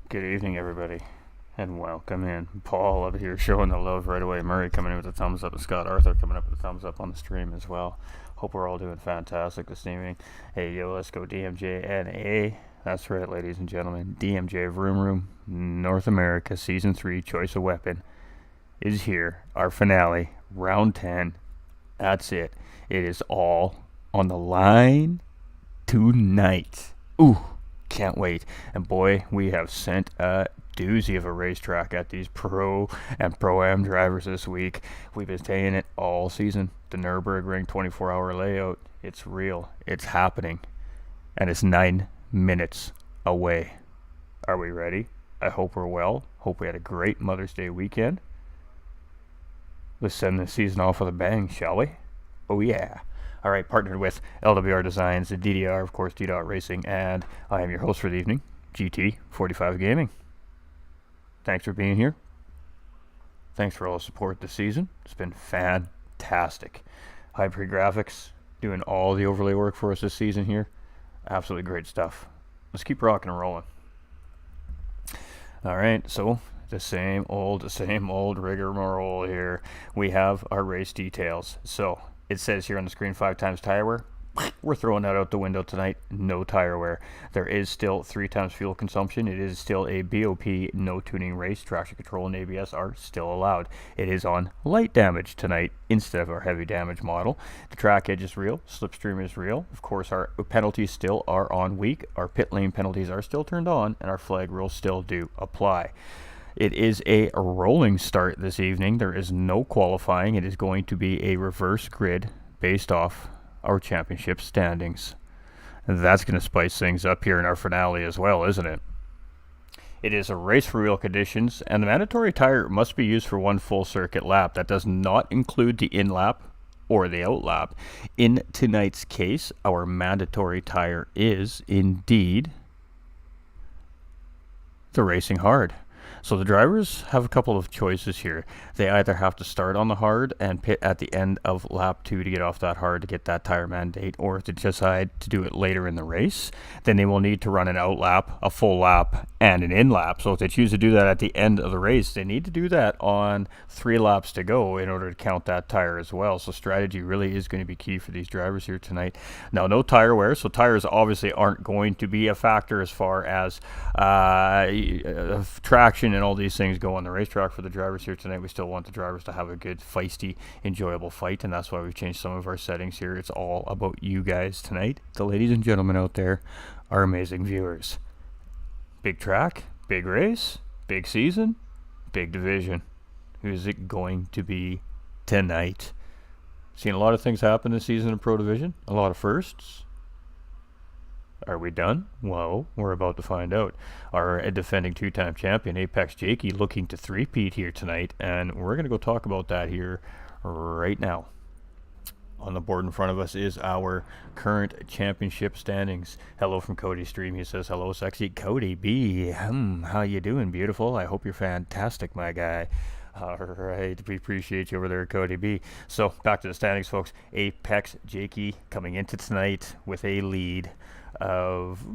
Good evening, everybody, and welcome in. Paul up here showing the love right away. Murray coming in with a thumbs up, and Scott Arthur coming up with a thumbs up on the stream as well. Hope we're all doing fantastic this evening. Hey, yo, let's go DMJ and A. That's right, ladies and gentlemen. DMJ Vroom Room, North America, Season 3, Choice of Weapon is here. Our finale, Round 10. That's it. It is all on the line tonight. Ooh. Can't wait. And boy, we have sent a doozy of a racetrack at these pro and pro-am drivers this week. We've been saying it all season. The Nurburgring 24-hour layout. It's real. It's happening. And it's 9 minutes away. Are we ready? I hope we're well. Hope we had a great Mother's Day weekend. Let's send the season off with a bang, shall we? Oh yeah. All right, partnered with LWR Designs, the DDR, of course, D-Dot Racing, and I am your host for the evening, GT45 Gaming. Thanks for being here. Thanks for all the support this season. It's been fantastic. Hybrid Graphics doing all the overlay work for us this season here. Absolutely great stuff. Let's keep rocking and rolling. All right, so the same old rigmarole here. We have our race details. So It says here on the screen 5 times tire wear. We're throwing that out the window tonight. No tire wear. There is still 3 times fuel consumption. It is still a BOP no tuning race. Traction control and ABS are still allowed. It is on light damage tonight instead of our heavy damage model. The track edge is real. Slipstream is real. Of course, our penalties still are on weak. Our pit lane penalties are still turned on, and our flag rules still do apply. It is a rolling start this evening. There is no qualifying. It is going to be a reverse grid based off our championship standings. That's going to spice things up here in our finale as well, isn't it? It is a race for real conditions, and the mandatory tire must be used for 1 full circuit lap. That does not include the in lap or the out lap. In tonight's case, our mandatory tire is indeed the Racing Hard. So the drivers have a couple of choices here. They either have to start on the hard and pit at the end of lap 2 to get off that hard to get that tire mandate, or if they decide to do it later in the race, then they will need to run an out lap, a full lap, and an in lap. So if they choose to do that at the end of the race, they need to do that on 3 laps to go in order to count that tire as well. So strategy really is going to be key for these drivers here tonight. Now, no tire wear, so tires obviously aren't going to be a factor as far as traction and all these things go on the racetrack for the drivers here tonight. We still want the drivers to have a good, feisty, enjoyable fight, and that's why we've changed some of our settings here. It's all about you guys tonight, the ladies and gentlemen out there, our amazing viewers. Big track, big race, big season, big division. Who's it going to be tonight? Seen a lot of things happen this season in Pro Division, a lot of firsts. Are we done? Well, we're about to find out. Our defending 2-time champion, Apex Jakey, looking to three-peat here tonight, and we're going to go talk about that here right now. On the board in front of us is our current championship standings. Hello from Cody Stream. He says, hello, sexy Cody B. How you doing, beautiful? I hope you're fantastic, my guy. All right, we appreciate you over there, Cody B. So, back to the standings, folks. Apex Jakey coming into tonight with a lead of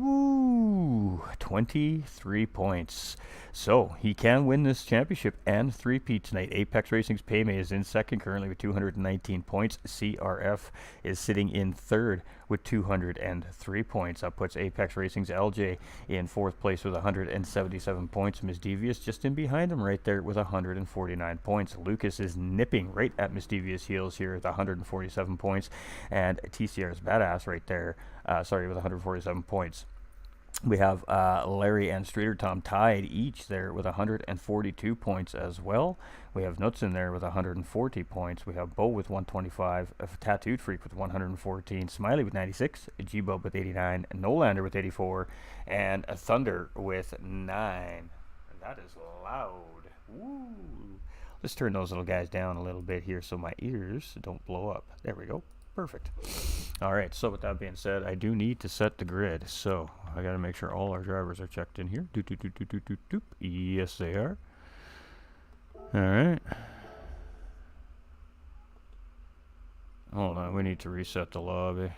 23 points. So he can win this championship and three-peat tonight. Apex Racing's Paymay is in second currently with 219 points. CRF is sitting in third with 203 points. That puts Apex Racing's LJ in fourth place with 177 points. Miss Devious just in behind him right there with 149 points. Lucas is nipping right at Miss Devious' heels here with 147 points. And TCR's Badass right there, with 147 points. We have Larry and Streeter Tom tied each there with 142 points as well. We have Nuts in there with 140 points. We have Bo with 125, Tattooed Freak with 114, Smiley with 96, G-Bub with 89, Nolander with 84, and Thunder with 9. That is loud. Woo! Let's turn those little guys down a little bit here so my ears don't blow up. There we go. Perfect. All right, so with that being said, I do need to set the grid. So I got to make sure all our drivers are checked in here. Doop, doop, doop, doop, doop, doop. Yes, they are. All right. Hold on, we need to reset the lobby.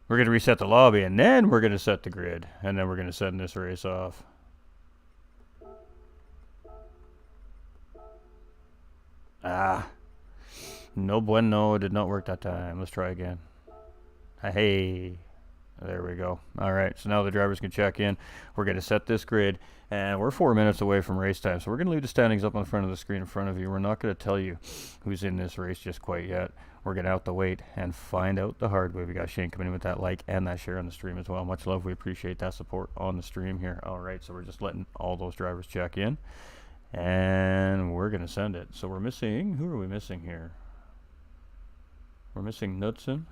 We're going to reset the lobby, and then we're going to set the grid, and then we're going to send this race off. No bueno, it did not work that time. Let's try again. Hey, there we go. All right, so now the drivers can check in. We're going to set this grid, and we're 4 minutes away from race time, so we're going to leave the standings up on the front of the screen in front of you. We're not going to tell you who's in this race just quite yet. We're going to have to wait and find out the hard way. We got Shane coming in with that like and that share on the stream as well. Much love. We appreciate that support on the stream here. All right, so we're just letting all those drivers check in. And we're going to send it. So we're missing, who are we missing here? We're missing Knudsen.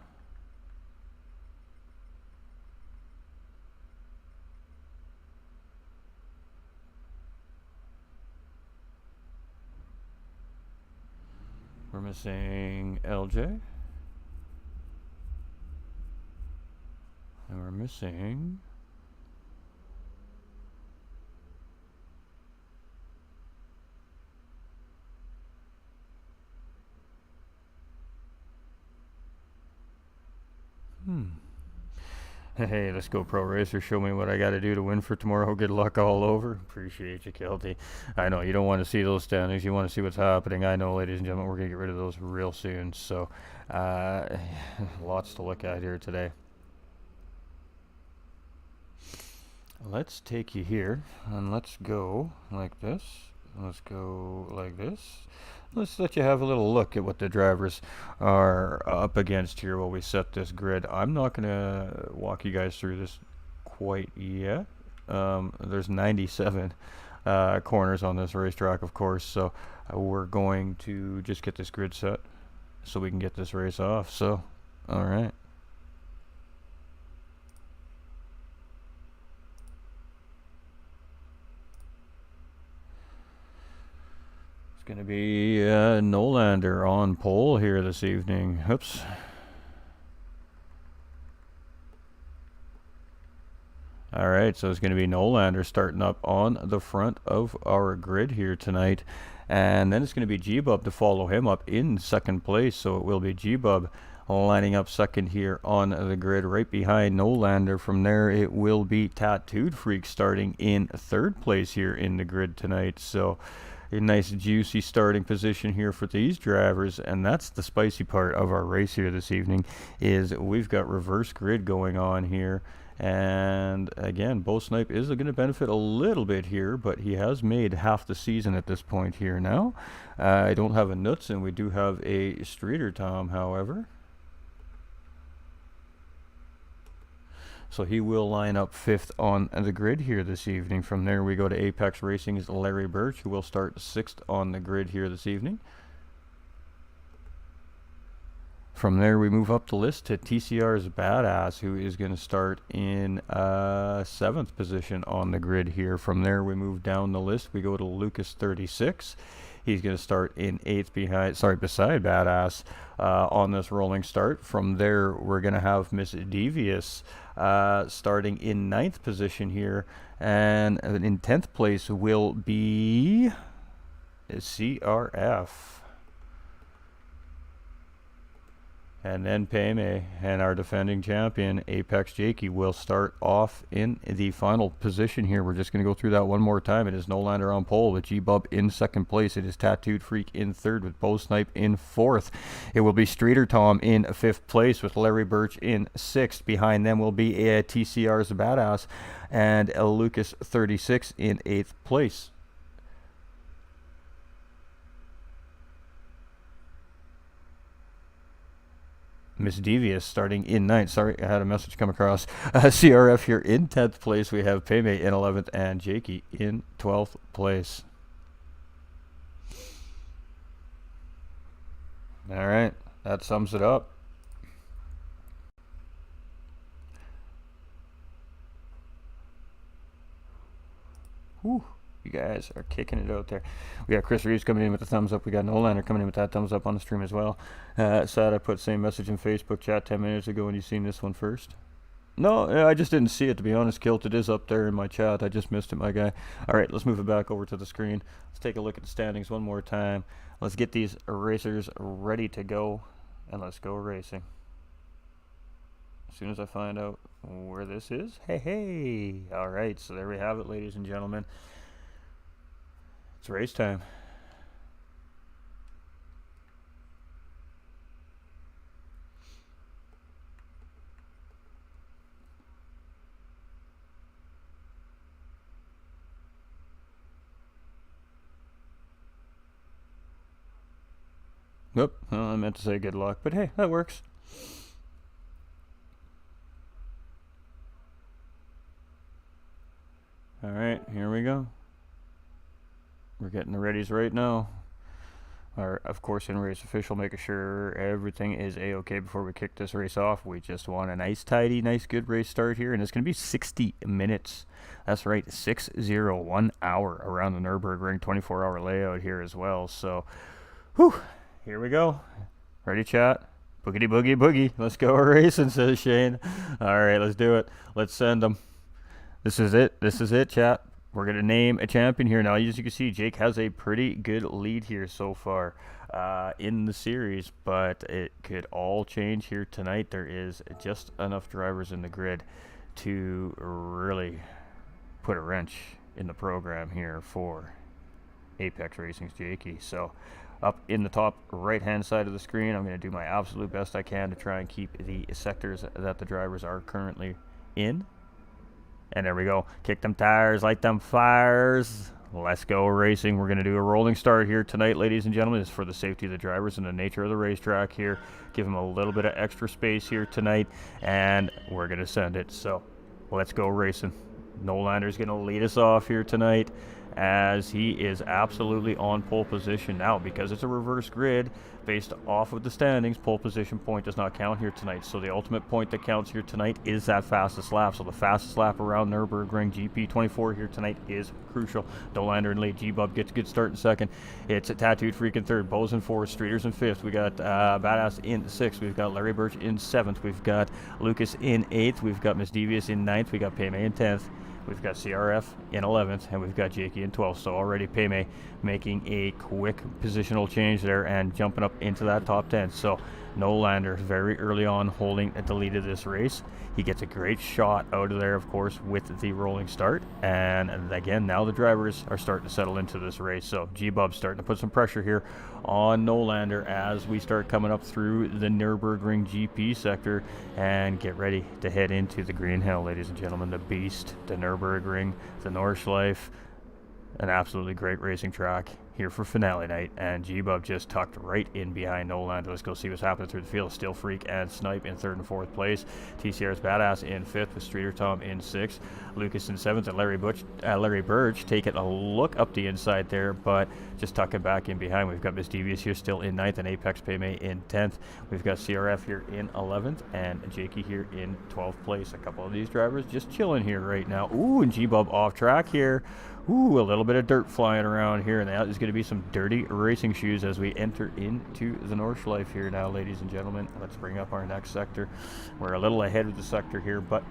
We're missing LJ. And we're missing... Hey, let's go, Pro Racer. Show me what I got to do to win for tomorrow. Good luck all over. Appreciate you, Kelty. I know you don't want to see those standings. You want to see what's happening. I know, ladies and gentlemen, we're going to get rid of those real soon. So, lots to look at here today. Let's take you here, and let's go like this. Let's go like this. Let's let you have a little look at what the drivers are up against here while we set this grid. I'm not going to walk you guys through this quite yet. There's 97 corners on this racetrack, of course, so we're going to just get this grid set so we can get this race off. So, all right. Going to be Nolander on pole here this evening. Oops. All right, so it's going to be Nolander starting up on the front of our grid here tonight. And then it's going to be G-Bub to follow him up in second place. So it will be G-Bub lining up second here on the grid right behind Nolander. From there, it will be Tattooed Freak starting in third place here in the grid tonight. So a nice juicy starting position here for these drivers, and that's the spicy part of our race here this evening, is we've got reverse grid going on here. And again, Bo Snipe is going to benefit a little bit here, but he has made half the season at this point here now. I don't have a Nuts, and we do have a Streeter Tom, however. So he will line up fifth on the grid here this evening. From there, we go to Apex Racing's Larry Birch, who will start sixth on the grid here this evening. From there, we move up the list to TCR's Badass, who is going to start in seventh position on the grid here. From there, we move down the list. We go to Lucas 36. He's going to start in beside Badass on this rolling start. From there, we're going to have Miss Devious starting in ninth position here. And in 10th place will be CRF. And then Payme and our defending champion, Apex Jakey, will start off in the final position here. We're just going to go through that one more time. It is Nolander on pole with G-Bub in second place. It is Tattooed Freak in third with Bo Snipe in fourth. It will be Streeter Tom in fifth place with Larry Birch in sixth. Behind them will be TCR's Badass and Lucas 36 in eighth place. Miss Devious starting in ninth. Sorry, I had a message come across. CRF here in 10th place. We have Payme in 11th and Jakey in 12th place. All right, that sums it up. Whew. You guys are kicking it out there. We got Chris Reeves coming in with the thumbs up. We got Nolander coming in with that thumbs up on the stream as well. Sad I put same message in Facebook chat 10 minutes ago when you seen this one first. No, I just didn't see it, to be honest, Kilt. It is up there in my chat. I just missed it, my guy. All right, let's move it back over to the screen. Let's take a look at the standings one more time. Let's get these racers ready to go, and let's go racing. As soon as I find out where this is. Hey. All right, so there we have it, ladies and gentlemen. It's race time. Nope, well, I meant to say good luck, but hey, that works. All right, here we go. We're getting the readies right now. Our, of course, in race official, making sure everything is a-okay before we kick this race off. We just want a nice, tidy, nice, good race start here, and it's going to be 60 minutes. That's right, 1 hour around the Nurburgring, 24-hour layout here as well. So, whew, here we go. Ready, chat? Boogity, boogie, boogie. Let's go racing, says Shane. All right, let's do it. Let's send them. This is it. This is it, chat. we're going to name a champion here. Now, as you can see, Jake has a pretty good lead here so far in the series, but it could all change here tonight. There is just enough drivers in the grid to really put a wrench in the program here for Apex Racing's Jakey. So up in the top right hand side of the screen, I'm going to do my absolute best I can to try and keep the sectors that the drivers are currently in. And there we go. Kick them tires, light them fires. Let's go racing. We're going to do a rolling start here tonight, ladies and gentlemen. It's for the safety of the drivers and the nature of the racetrack here. Give them a little bit of extra space here tonight, and we're going to send it. So let's go racing. Nolander's going to lead us off here tonight, as he is absolutely on pole position now. Because it's a reverse grid based off of the standings, pole position point does not count here tonight. So the ultimate point that counts here tonight is that fastest lap. So the fastest lap around Nurburgring GP24 here tonight is crucial. Nolander in lead. G-Bub gets a good start in second. It's a Tattooed Freak in third. Bows in fourth. Streeters in fifth. We got Badass in sixth. We've got Larry Birch in seventh. We've got Lucas in eighth. We've got Miss Devious in ninth. We got Payme in 10th. We've got CRF in 11th, and we've got Jakey in 12th. So already Payme making a quick positional change there and jumping up into that top 10. So Nolander very early on holding the lead of this race. He gets a great shot out of there, of course, with the rolling start. And again, now the drivers are starting to settle into this race. So G-Bub's starting to put some pressure here on Nolander as we start coming up through the Nurburgring GP sector and get ready to head into the Green Hill, ladies and gentlemen. The Beast, the Nurburgring, the Nordschleife. An absolutely great racing track here for finale night, and G-Bub just tucked right in behind Nolander. Let's go see what's happening through the field. Still Freak and Snipe in third and fourth place. TCR's Badass in fifth with Streeter Tom in sixth. Lucas in seventh, and Larry Birch taking a look up the inside there, but just tucking back in behind. We've got Miss Devious here still in ninth, and Apex Payme in 10th. We've got CRF here in 11th, and Jakey here in 12th place. A couple of these drivers just chilling here right now. Ooh, and G-Bub off track here. Ooh, a little bit of dirt flying around here, and that is going to be some dirty racing shoes as we enter into the Nordschleife here now, ladies and gentlemen. Let's bring up our next sector. We're a little ahead of the sector here, but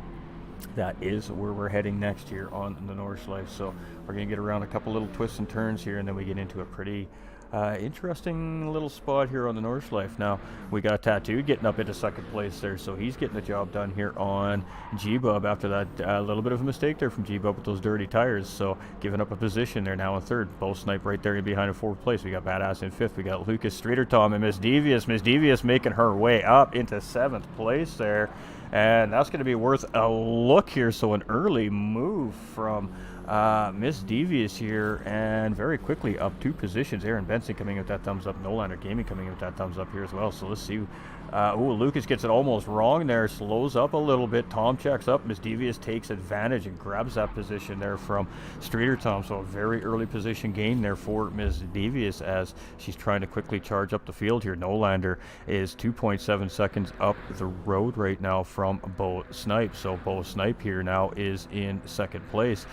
that is where we're heading next here on the Nordschleife. So we're going to get around a couple little twists and turns here, and then we get into a pretty interesting little spot here on the Nordschleife. Now, we got Tattoo getting up into second place there, so he's getting the job done here on G-Bub after that little bit of a mistake there from G-Bub with those dirty tires, so giving up a position there now in third. Both Snipe right there in behind in fourth place. We got Badass in fifth. We got Lucas, Streeter Tom, and Miss Devious. Miss Devious making her way up into seventh place there, and that's going to be worth a look here. So an early move from Miss Devious here, and very quickly up two positions. Aaron Benson coming in with that thumbs up. Nolander Gaming coming in with that thumbs up here as well. So let's see. Lucas gets it almost wrong there, slows up a little bit. Tom checks up. Miss Devious takes advantage and grabs that position there from Streeter Tom. So a very early position gain there for Miss Devious as she's trying to quickly charge up the field here. Nolander is 2.7 seconds up the road right now from Bo Snipe. So Bo Snipe here now is in second place.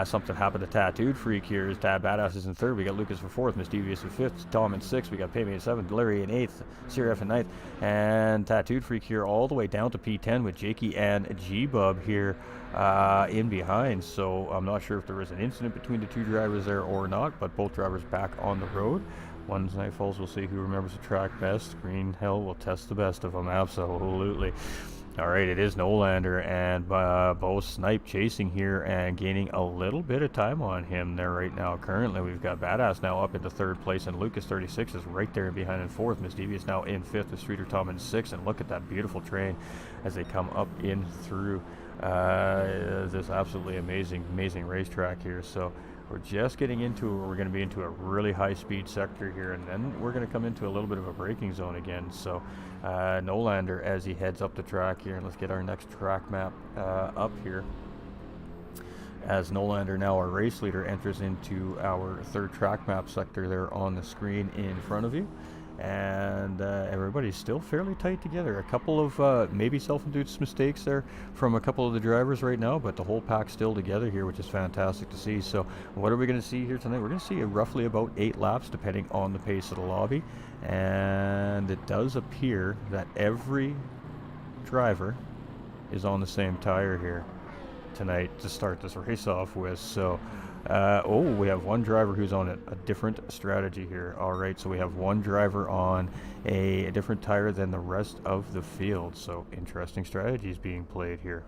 Something happened to Tattooed Freak here. As Tad Badass is in third. We got Lucas in fourth. Miss Devious in fifth. Tom in sixth. We got Payme in seventh. Larry in eighth. CRF in ninth. And Tattooed Freak here all the way down to P10 with Jakey and G-Bub here in behind. So I'm not sure if there was an incident between the two drivers there or not, but both drivers back on the road. Once night falls, we'll see who remembers the track best. Green Hill will test the best of them, absolutely. All right, it is Nolander and Bo Snipe chasing here and gaining a little bit of time on him there right now. Currently, we've got Badass now up into third place, and Lucas 36 is right there behind in fourth. Miss Devious now in fifth with Streeter Tom in sixth, and look at that beautiful train as they come up in through this absolutely amazing racetrack here. So we're just getting into, we're going to be into a really high-speed sector here, and then we're going to come into a little bit of a braking zone again. So Nolander as he heads up the track here, and let's get our next track map up here. As Nolander, now our race leader, enters into our third track map sector there on the screen in front of you. And everybody's still fairly tight together. A couple of maybe self-induced mistakes there from a couple of the drivers right now, but the whole pack's still together here, which is fantastic to see. So what are we going to see here tonight? We're going to see roughly about 8 laps depending on the pace of the lobby, and it does appear that every driver is on the same tire here tonight to start this race off with. So We have one driver who's on a different strategy here. All right, so we have one driver on a different tire than the rest of the field. So interesting strategies being played here.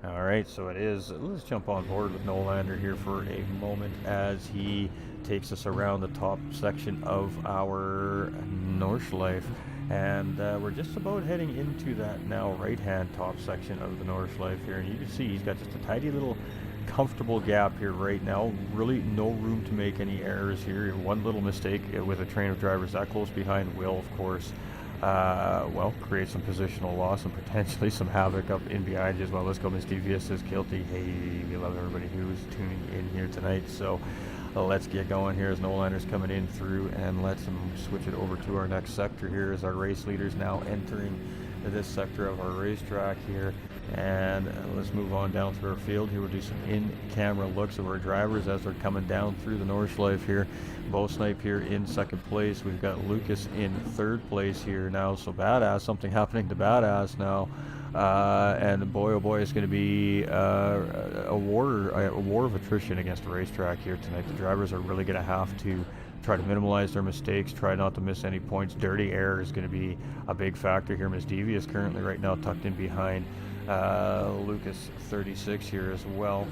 All right, so it is. Let's jump on board with Nolander here for a moment as he takes us around the top section of our Nordschleife. And we're just about heading into that now right-hand top section of the Nordschleife here. And you can see he's got just a tidy little comfortable gap here right now. Really no room to make any errors here. One little mistake with a train of drivers that close behind will, of course, create some positional loss and potentially some havoc up in behind you as well. Let's go. Miss Devious is guilty. Hey, we love everybody who's tuning in here tonight. So let's get going here as Nolander's coming in through, and let's switch it over to our next sector here as our race leaders now entering this sector of our racetrack here. And let's move on down through our field here. We'll do some in-camera looks of our drivers as they're coming down through the Nordschleife here. Bo Snipe here in second place. We've got Lucas in third place here now. So Badass, something happening to Badass now. And boy, oh boy, it's going to be a war of attrition against the racetrack here tonight. The drivers are really going to have to try to minimize their mistakes, try not to miss any points. Dirty air is going to be a big factor here. Miss Devi is currently right now tucked in behind Lucas 36 here as well.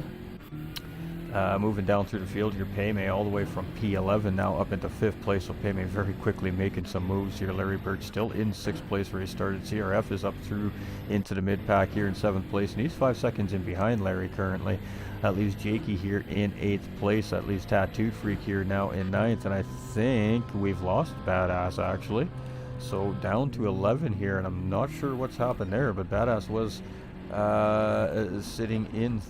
Moving down through the field here, Payme all the way from P11 now up into 5th place. So Payme very quickly making some moves here. Larry Birch still in 6th place where he started. CRF is up through into the mid-pack here in 7th place, and he's 5 seconds in behind Larry currently. That leaves Jakey here in 8th place. That leaves Tattooed Freak here now in 9th, and I think we've lost Badass actually. So down to 11 here, and I'm not sure what's happened there, but Badass was sitting in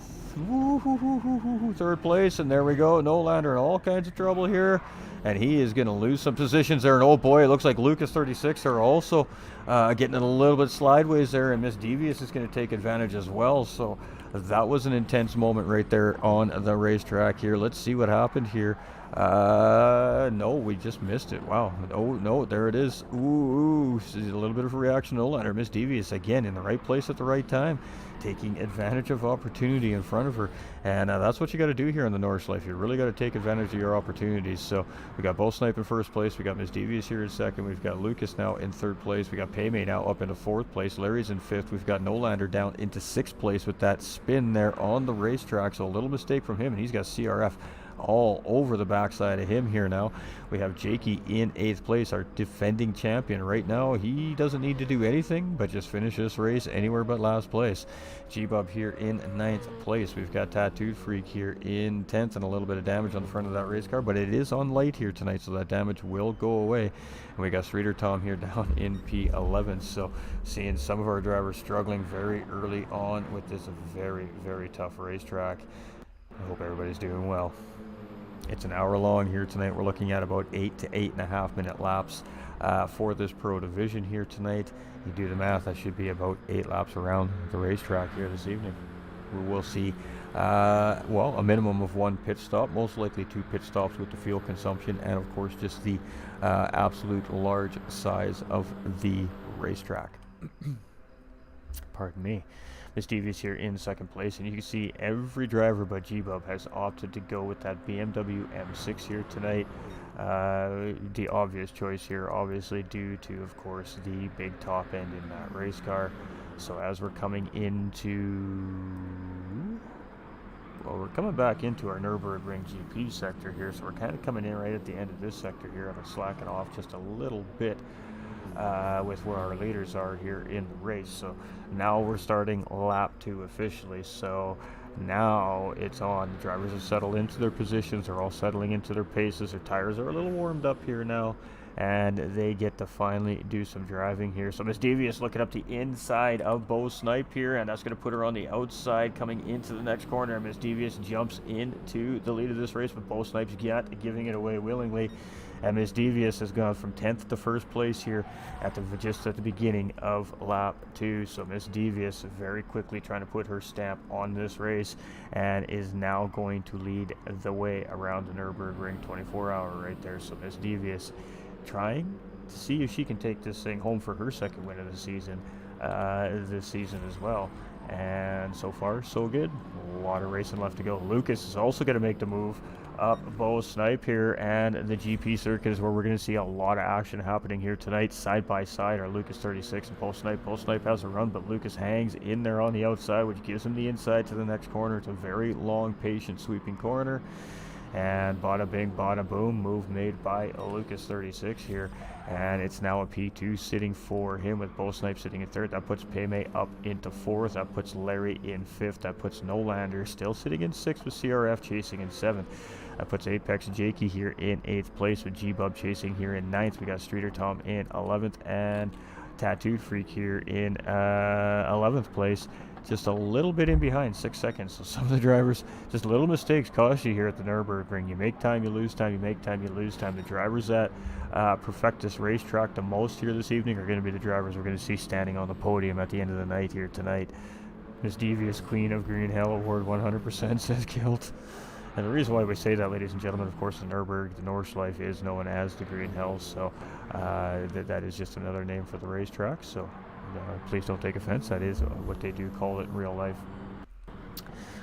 3rd place, and there we go. Nolander in all kinds of trouble here, and he is going to lose some positions there. And oh boy, it looks like Lucas 36 are also getting a little bit sideways there, and Miss Devious is going to take advantage as well. So that was an intense moment right there on the racetrack here. Let's see what happened here. No, we just missed it. Wow. Oh no, there it is. Ooh, a little bit of a reaction. Nolander. Miss Devious again in the right place at the right time, taking advantage of opportunity in front of her. And that's what you got to do here in the Nordschleife. You really got to take advantage of your opportunities. So we got Bo Snipe in 1st place. We got Miss Devious here in 2nd. We've got Lucas now in 3rd place. We got Payme now up into 4th place. Larry's in 5th. We've got Nolander down into 6th place with that spin there on the racetrack. So a little mistake from him, and he's got CRF all over the backside of him here now. We have Jakey in 8th place, our defending champion right now. He doesn't need to do anything but just finish this race anywhere but last place. G-Bub here in 9th place. We've got Tattooed Freak here in 10th, and a little bit of damage on the front of that race car, but it is on light here tonight, so that damage will go away. And we got Streeter Tom here down in P11. So seeing some of our drivers struggling very early on with this very, very tough racetrack. I hope everybody's doing well. It's an hour long here tonight. We're looking at about 8 to 8.5 minute laps for this pro division here tonight. You do the math, that should be about 8 laps around the racetrack here this evening. We will see, a minimum of 1 pit stop, most likely 2 pit stops with the fuel consumption, and of course just the absolute large size of the racetrack. Pardon me. Miss Devious here in 2nd place, and you can see every driver but G-Bub has opted to go with that BMW M6 here tonight. The obvious choice here, obviously due to, of course, the big top end in that race car. So as we're coming we're coming back into our Nurburgring GP sector here, so we're kind of coming in right at the end of this sector here, and I'm slacking off just a little bit with where our leaders are here in the race. So now we're starting lap 2 officially. So now it's on. The drivers have settled into their positions. They're all settling into their paces. Their tires are a little warmed up here now, and they get to finally do some driving here. So Miss Devious looking up the inside of Bo Snipe here, and that's going to put her on the outside coming into the next corner. Miss Devious jumps into the lead of this race, but Bo Snipe's giving it away willingly. And Miss Devious has gone from 10th to 1st place here just at the beginning of lap 2. So Miss Devious very quickly trying to put her stamp on this race, and is now going to lead the way around the Nurburgring 24-hour right there. So Miss Devious trying to see if she can take this thing home for her 2nd win of the season, this season as well. And so far, so good. A lot of racing left to go. Lucas is also going to make the move up Bo Snipe here, and the GP circuit is where we're going to see a lot of action happening here tonight. Side by side are Lucas 36 and Bo Snipe. Bo Snipe has a run, but Lucas hangs in there on the outside, which gives him the inside to the next corner. It's a very long, patient, sweeping corner. And bada bing, bada boom, move made by Lucas 36 here. And it's now a P2 sitting for him with Bo Snipe sitting in third. That puts Payme up into fourth. That puts Larry in fifth. That puts Nolander still sitting in sixth with CRF chasing in seventh. That puts Apex Jakey here in eighth place with G-Bub chasing here in ninth. We got Streeter Tom in 11th and Tattooed Freak here in 11th place. Just a little bit in behind, 6 seconds. So some of the drivers, just little mistakes cost you here at the Nurburgring. You make time, you lose time, you make time, you lose time. The drivers that perfect this racetrack the most here this evening are going to be the drivers we're going to see standing on the podium at the end of the night here tonight. Miss Devious Queen of Green Hell Award 100% says Kilt. And the reason why we say that, ladies and gentlemen, of course, the Nurburgring, the Nordschleife is known as the Green Hells. So that is just another name for the racetrack. So please don't take offense. That is what they do call it in real life.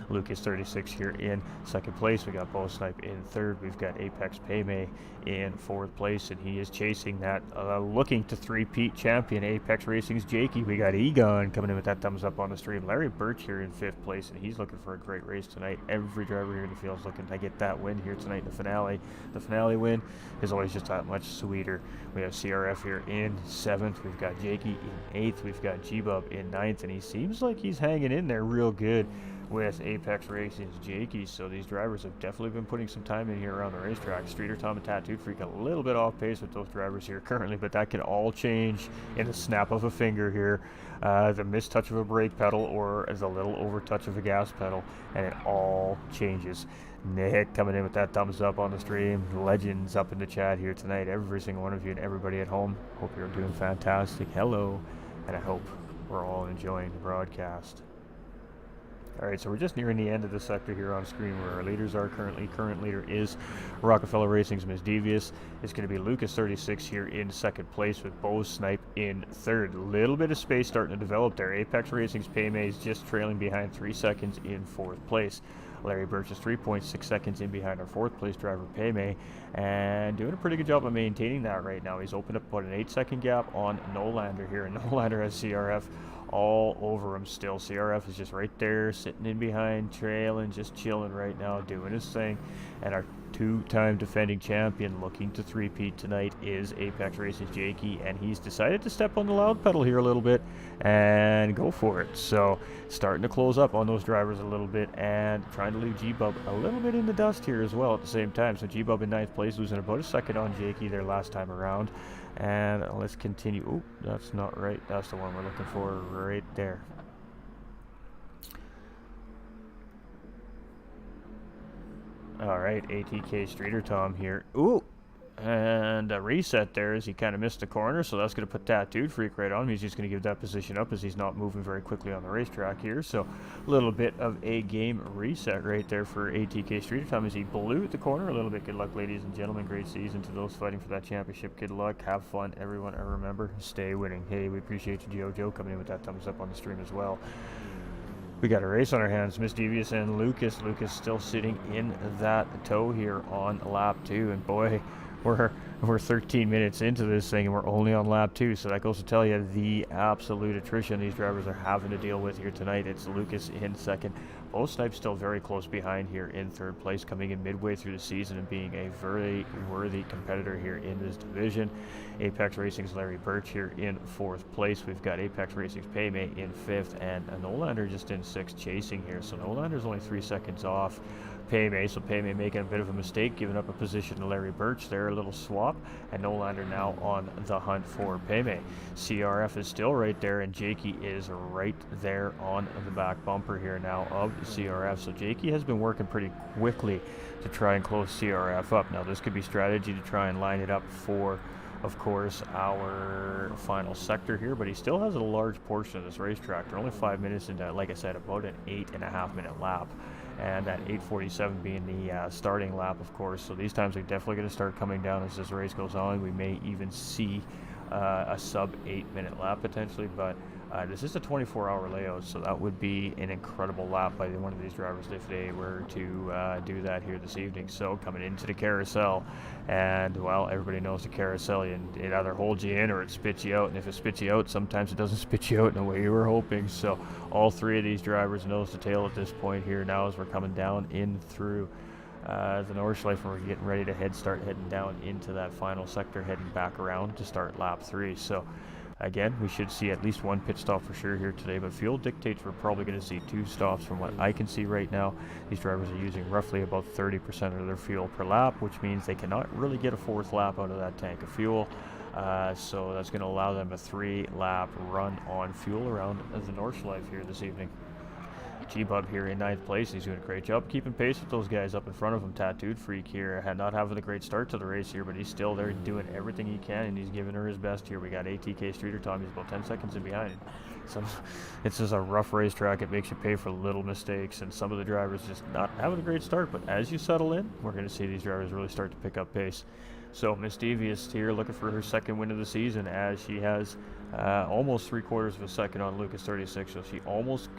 Lucas 36 here in second place. We got Bo Snipe in third. We've got Apex Payme in fourth place, and he is chasing that looking to three-peat champion Apex Racing's Jakey. We got Egon coming in with that thumbs up on the stream. Larry Birch here in fifth place, and he's looking for a great race tonight. Every driver here in the field is looking to get that win here tonight in the finale. The finale win is always just that much sweeter. We have CRF here in seventh. We've got Jakey in eighth. We've got G-Bub in ninth, and he seems like he's hanging in there real good with Apex Racing's Jakey. So these drivers have definitely been putting some time in here around the racetrack. Streeter Tom and Tattooed Freak a little bit off pace with those drivers here currently, but that can all change in the snap of a finger here. The mistouch of a brake pedal or as a little overtouch of a gas pedal, and it all changes. Nick coming in with that thumbs up on the stream. Legends up in the chat here tonight. Every single one of you and everybody at home, hope you're doing fantastic. Hello, and I hope we're all enjoying the broadcast. Alright, so we're just nearing the end of the sector here on screen where our leaders are currently. Current leader is Rockefeller Racing's Miss Devious. It's going to be Lucas 36 here in second place with Bo Snipe in third. A little bit of space starting to develop there. Apex Racing's Payme is just trailing behind 3 seconds in fourth place. Larry Birch is 3.6 seconds in behind our fourth place driver Payme, and doing a pretty good job of maintaining that right now. He's opened up about an 8-second gap on Nolander here, and Nolander has CRF all over him still. CRF is just right there, sitting in behind, trailing, just chilling right now, doing his thing. And our two-time defending champion looking to three-peat tonight is Apex Racing's Jakey, and he's decided to step on the loud pedal here a little bit and go for it. So starting to close up on those drivers a little bit and trying to leave G-Bub a little bit in the dust here as well at the same time. So G-Bub in ninth place, losing about a second on Jakey there last time around. And let's continue. Oh, that's not right. That's the one we're looking for right there. All right, ATK Streeter Tom here. Ooh, and a reset there as he kind of missed the corner, so that's going to put Tattooed Freak right on him. He's just going to give that position up as he's not moving very quickly on the racetrack here. So a little bit of a game reset right there for ATK Streeter Tom as he blew the corner a little bit. Good luck, ladies and gentlemen. Great season to those fighting for that championship. Good luck. Have fun, everyone. And remember, stay winning. Hey, we appreciate you, Joe coming in with that thumbs up on the stream as well. We got a race on our hands. Miss Devious and Lucas. Lucas still sitting in that tow here on lap 2. And boy, we're 13 minutes into this thing and we're only on lap 2. So that goes to tell you the absolute attrition these drivers are having to deal with here tonight. It's Lucas in second. Bo Snipe still very close behind here in third place, coming in midway through the season and being a very worthy competitor here in this division. Apex Racing's Larry Birch here in fourth place. We've got Apex Racing's Payme in fifth and Nolander just in sixth chasing here. So Nolander's only 3 seconds off Payme, so Payme making a bit of a mistake, giving up a position to Larry Birch there, a little swap, and Nolander now on the hunt for Payme. CRF is still right there, and Jakey is right there on the back bumper here now of CRF. So Jakey has been working pretty quickly to try and close CRF up. Now this could be strategy to try and line it up for, of course, our final sector here, but he still has a large portion of this racetrack. They're only 5 minutes into, like I said, about an 8.5 minute lap. And that 8:47 being the starting lap, of course. So these times are definitely going to start coming down as this race goes on. We may even see a sub 8 minute lap potentially, but This is a 24-hour layout, so that would be an incredible lap by one of these drivers if they were to do that here this evening. So coming into the carousel, and well, everybody knows the carousel, and it either holds you in or it spits you out, and if it spits you out, sometimes it doesn't spit you out in the way you were hoping. So all three of these drivers nose to tail at this point here now as we're coming down in through the Nordschleife, and we're getting ready to start heading down into that final sector, heading back around to start lap 3. So again, we should see at least one pit stop for sure here today, but fuel dictates we're probably going to see 2 stops from what I can see right now. These drivers are using roughly about 30% of their fuel per lap, which means they cannot really get a 4th lap out of that tank of fuel. So that's going to allow them a 3-lap run on fuel around the Nordschleife here this evening. G-Bub here in 9th place. He's doing a great job keeping pace with those guys up in front of him. Tattooed Freak here, not having a great start to the race here, but he's still there doing everything he can, and he's giving her his best here. We got ATK Streeter Tom. He's about 10 seconds in behind. So it's just a rough racetrack. It makes you pay for little mistakes, and some of the drivers just not having a great start. But as you settle in, we're going to see these drivers really start to pick up pace. So Miss Devious here looking for her 2nd win of the season, as she has almost 3/4 of a second on Lucas 36. So she almost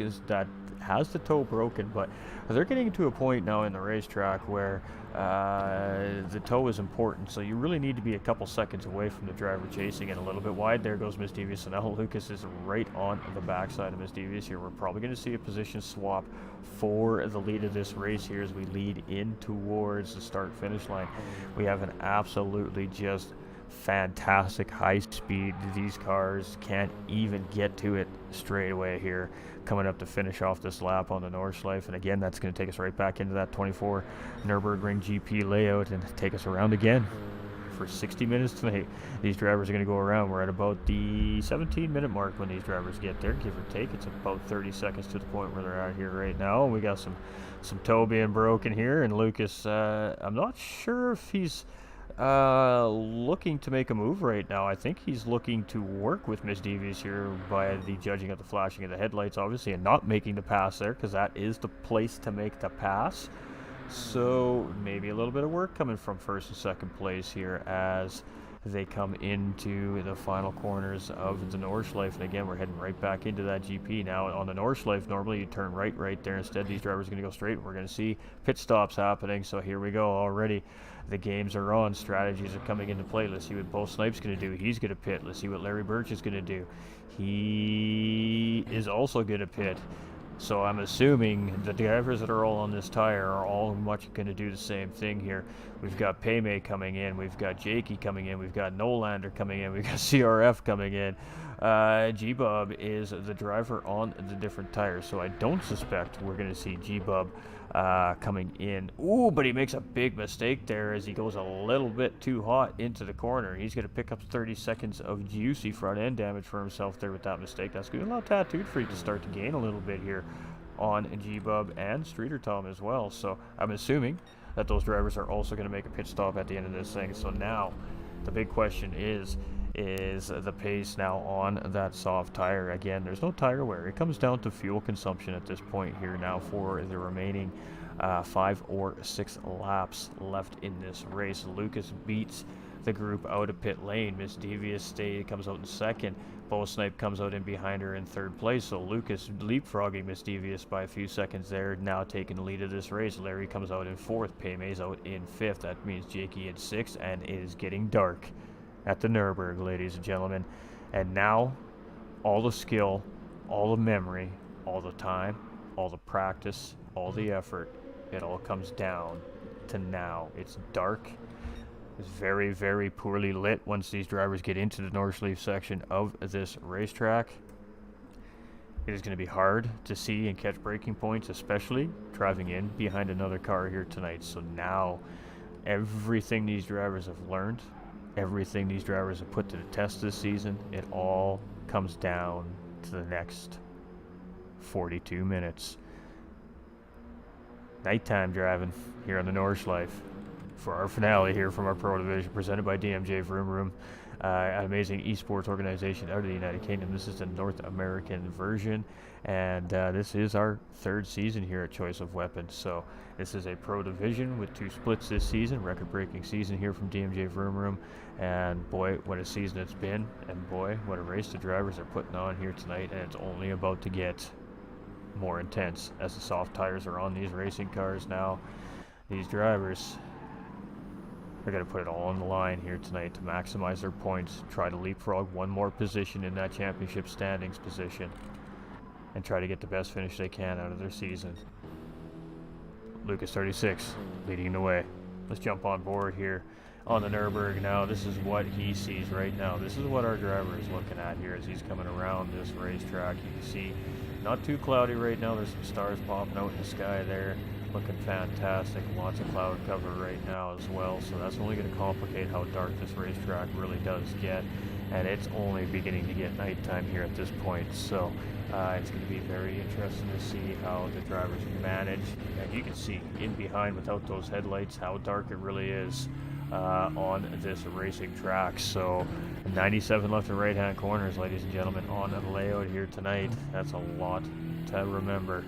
has the toe broken, but they're getting to a point now in the racetrack where the toe is important, so you really need to be a couple seconds away from the driver chasing it a little bit wide. There goes Miss Devious, and now Lucas is right on the backside of Miss Devious here. We're probably going to see a position swap for the lead of this race here as we lead in towards the start-finish line. We have an absolutely just fantastic high speed. These cars can't even get to it straight away here coming up to finish off this lap on the Nordschleife, and again that's going to take us right back into that 24 Nurburgring GP layout and take us around again for 60 minutes tonight. These drivers are going to go around. We're at about the 17-minute mark when these drivers get there, give or take. It's about 30 seconds to the point where they're out here right now. We got some toe being broken here, and Lucas, I'm not sure if he's looking to make a move right now. I think he's looking to work with Miss Devious here by the judging of the flashing of the headlights, obviously, and not making the pass there, because that is the place to make the pass. So maybe a little bit of work coming from 1st and 2nd place here as they come into the final corners of the Nordschleife. And again, we're heading right back into that GP now. On the Nordschleife, normally you turn right there. Instead, these drivers are going to go straight. We're going to see pit stops happening. So here we go already. The games are on. Strategies are coming into play. Let's see what Bo Snipe's going to do. He's going to pit. Let's see what Larry Birch is going to do. He is also going to pit. So I'm assuming the drivers that are all on this tire are all much going to do the same thing here. We've got Paymay coming in, we've got Jakey coming in, we've got Nolander coming in, we've got CRF coming in. G-Bub is the driver on the different tires, so I don't suspect we're going to see G-Bub coming in. Ooh, but he makes a big mistake there as he goes a little bit too hot into the corner. He's going to pick up 30 seconds of juicy front end damage for himself there with that mistake. That's going to allow Tattooed Freak to start to gain a little bit here on G-Bub and Streeter Tom as well. So I'm assuming that those drivers are also going to make a pit stop at the end of this thing. So now the big question is the pace now on that soft tire. Again, there's no tire wear. It comes down to fuel consumption at this point here now for the remaining 5 or 6 laps left in this race. Lucas beats the group out of pit lane. Miss Devious comes out in 2nd. Bo Snipe comes out in behind her in 3rd place. So Lucas leapfrogging Miss Devious by a few seconds there, now taking the lead of this race. Larry comes out in 4th. Paymay's out in 5th. That means Jakey in 6th, and it is getting dark at the Nürburgring, ladies and gentlemen. And now all the skill, all the memory, all the time, all the practice, all the effort, it all comes down to now. It's dark. It's very, very poorly lit once these drivers get into the Nordschleife section of this racetrack. It is going to be hard to see and catch braking points, especially driving in behind another car here tonight. So now everything these drivers have learned, everything these drivers have put to the test this season, it all comes down to the next 42 minutes. Nighttime driving here on the Nordschleife for our finale here from our Pro Division, presented by DMJ Vroom Room. an amazing esports organization out of the United Kingdom. This is the North American version, and this is our 3rd season here at Choice of Weapons. So this is a pro division with 2 splits this season, record-breaking season here from DMJ Vroom Room, and boy, what a season it's been, and boy, what a race the drivers are putting on here tonight, and it's only about to get more intense as the soft tires are on these racing cars now. These drivers are going to put it all on the line here tonight to maximize their points, try to leapfrog one more position in that championship standings position, and try to get the best finish they can out of their season. Lucas 36 leading the way. Let's jump on board here on the Nurburgring now. This is what he sees right now. This is what our driver is looking at here as he's coming around this racetrack. You can see not too cloudy right now. There's some stars popping out in the sky there. Looking fantastic. Lots of cloud cover right now as well. So that's only going to complicate how dark this racetrack really does get. And it's only beginning to get nighttime here at this point. So it's going to be very interesting to see how the drivers manage. And you can see in behind without those headlights how dark it really is on this racing track. So 97 left and right hand corners, ladies and gentlemen, on the layout here tonight. That's a lot to remember.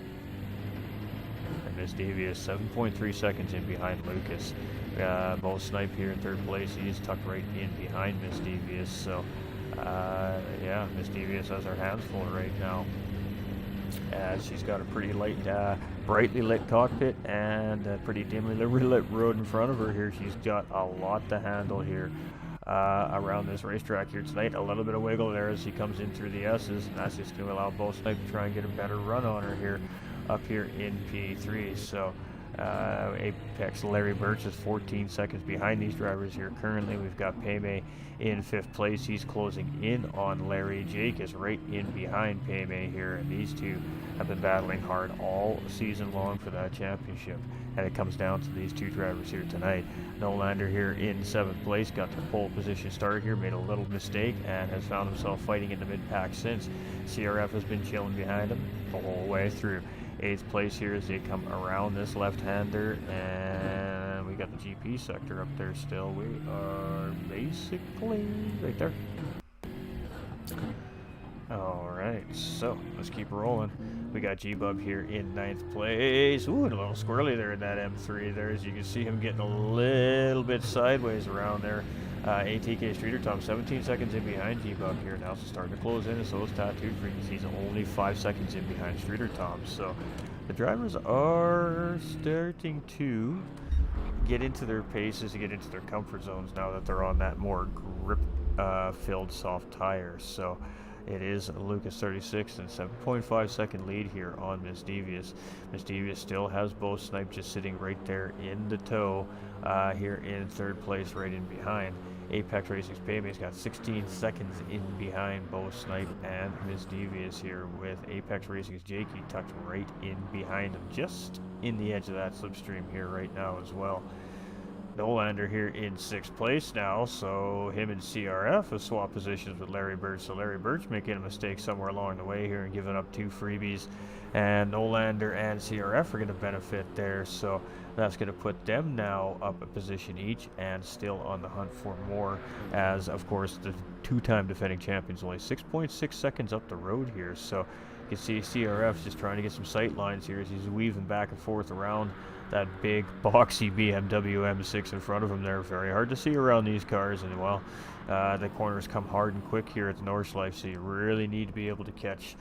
And Miss Devious 7.3 seconds in behind Lucas. Bo Snipe here in 3rd place. He's tucked right in behind Miss Devious. So yeah, Miss Devious has her hands full right now, as she's got a pretty light, brightly lit cockpit and a pretty dimly lit road in front of her here. She's got a lot to handle here around this racetrack here tonight. A little bit of wiggle there as she comes in through the S's, and that's just going to allow Bo Snipe to try and get a better run on her here up here in P3. So Apex Larry Birch is 14 seconds behind these drivers here currently. We've got Payme in 5th place. He's closing in on Larry. Jake is right in behind Payme here, and these two have been battling hard all season long for that championship, and it comes down to these 2 drivers here tonight. Nolander here in 7th place, got the pole position start here, made a little mistake, and has found himself fighting in the mid-pack since. CRF has been chilling behind him the whole way through. 8th place here as they come around this left-hander, and we got the GP sector up there still. We are basically right there. Alright, so let's keep rolling. We got G-Bub here in 9th place. Ooh, and a little squirrely there in that M3 there, as you can see him getting a little bit sideways around there. ATK Streeter Tom 17 seconds in behind G-Bub here now, so starting to close in, and so is Tattooed Freak. He's only 5 seconds in behind Streeter Tom. So the drivers are starting to get into their paces, to get into their comfort zones now that they're on that more grip filled soft tire. So it is Lucas 36 and 7.5 second lead here on Miss Devious. Miss Devious still has Bo Snipe just sitting right there in the tow here in 3rd place, right in behind. Apex Racing's Paymay's got 16 seconds in behind Bo Snipe and Miss Devious here, with Apex Racing's Jakey tucked right in behind him, just in the edge of that slipstream here right now as well. Nolander here in 6th place now, so him and CRF have swapped positions with Larry Birch. So Larry Birch making a mistake somewhere along the way here and giving up 2 freebies, and Nolander and CRF are going to benefit there. So that's going to put them now up a position each and still on the hunt for more, as of course the 2-time defending champions only 6.6 seconds up the road here. So you can see CRF's just trying to get some sight lines here as he's weaving back and forth around that big boxy BMW M6 in front of him there. Very hard to see around these cars, and well, the corners come hard and quick here at the Nordschleife, so you really need to be able to catch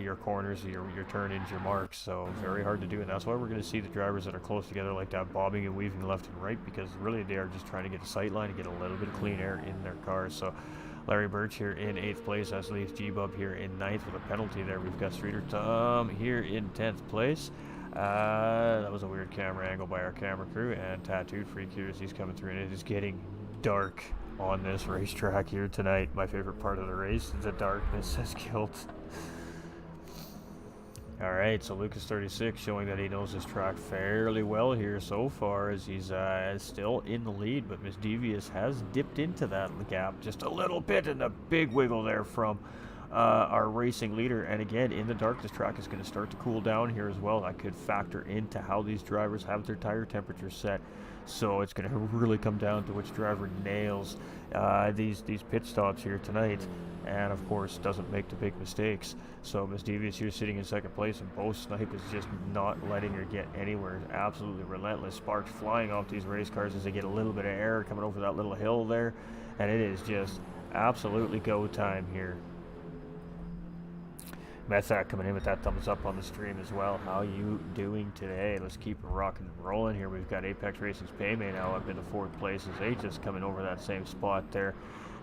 your corners, your turn-ins, your marks. So very hard to do, and that's why we're going to see the drivers that are close together like that bobbing and weaving left and right, because really they are just trying to get a sight line and get a little bit of clean air in their cars. So Larry Birch here in 8th place. That leaves G-Bub here in 9th with a penalty there. We've got Streeter Tom here in 10th place. That was a weird camera angle by our camera crew, and Tattooed Freak here as he's coming through, and it is getting dark on this racetrack here tonight. My favorite part of the race is the darkness has killed. Alright, so Lucas 36 showing that he knows this track fairly well here so far, as he's still in the lead, but Miss Devious has dipped into that gap just a little bit, and a big wiggle there from our racing leader. And again, in the dark, this track is going to start to cool down here as well. That could factor into how these drivers have their tire temperature set. So it's going to really come down to which driver nails these pit stops here tonight, and of course doesn't make the big mistakes. So Miss Devious here sitting in second place, and Bo Snipe is just not letting her get anywhere. Absolutely relentless. Sparks flying off these race cars as they get a little bit of air coming over that little hill there, and it is just absolutely go time here. Methak coming in with that thumbs up on the stream as well. How you doing today? Let's keep rocking and rolling here. We've got Apex Racing's Paymay now up into fourth place as they just coming over that same spot there.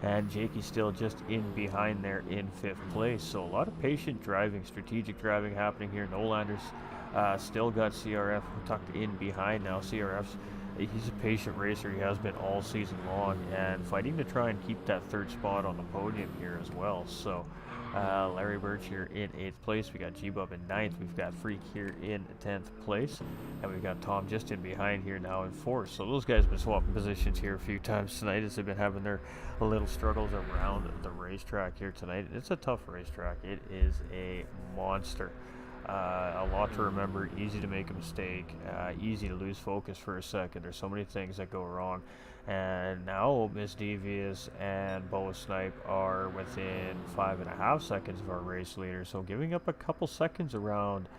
And Jakey's still just in behind there in fifth place. So a lot of patient driving, strategic driving happening here. Nolander's still got CRF tucked in behind now. He's a patient racer. He has been all season long and fighting to try and keep that third spot on the podium here as well. So Larry Birch here in 8th place. We got G-Bub in 9th. We've got Freak here in 10th place. And we've got Tom just in behind here now in 4th. So those guys have been swapping positions here a few times tonight as they've been having their little struggles around the racetrack here tonight. It's a tough racetrack. It is a monster. A lot to remember, easy to make a mistake, easy to lose focus for a second. There's so many things that go wrong. And now Miss Devious and Bo Snipe are within 5.5 seconds of our race leader. So giving up a couple seconds around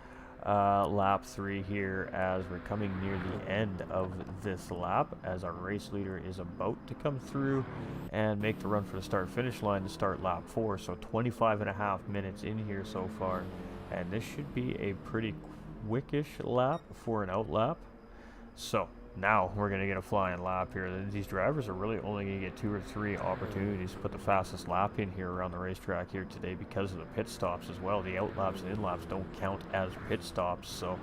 lap 3 here as we're coming near the end of this lap, as our race leader is about to come through and make the run for the start-finish line to start lap 4. So 25.5 minutes in here so far. And this should be a pretty quickish lap for an out lap. So now we're going to get a flying lap here. These drivers are really only going to get 2 or 3 opportunities to put the fastest lap in here around the racetrack here today because of the pit stops as well. The out laps and in laps don't count as pit stops. So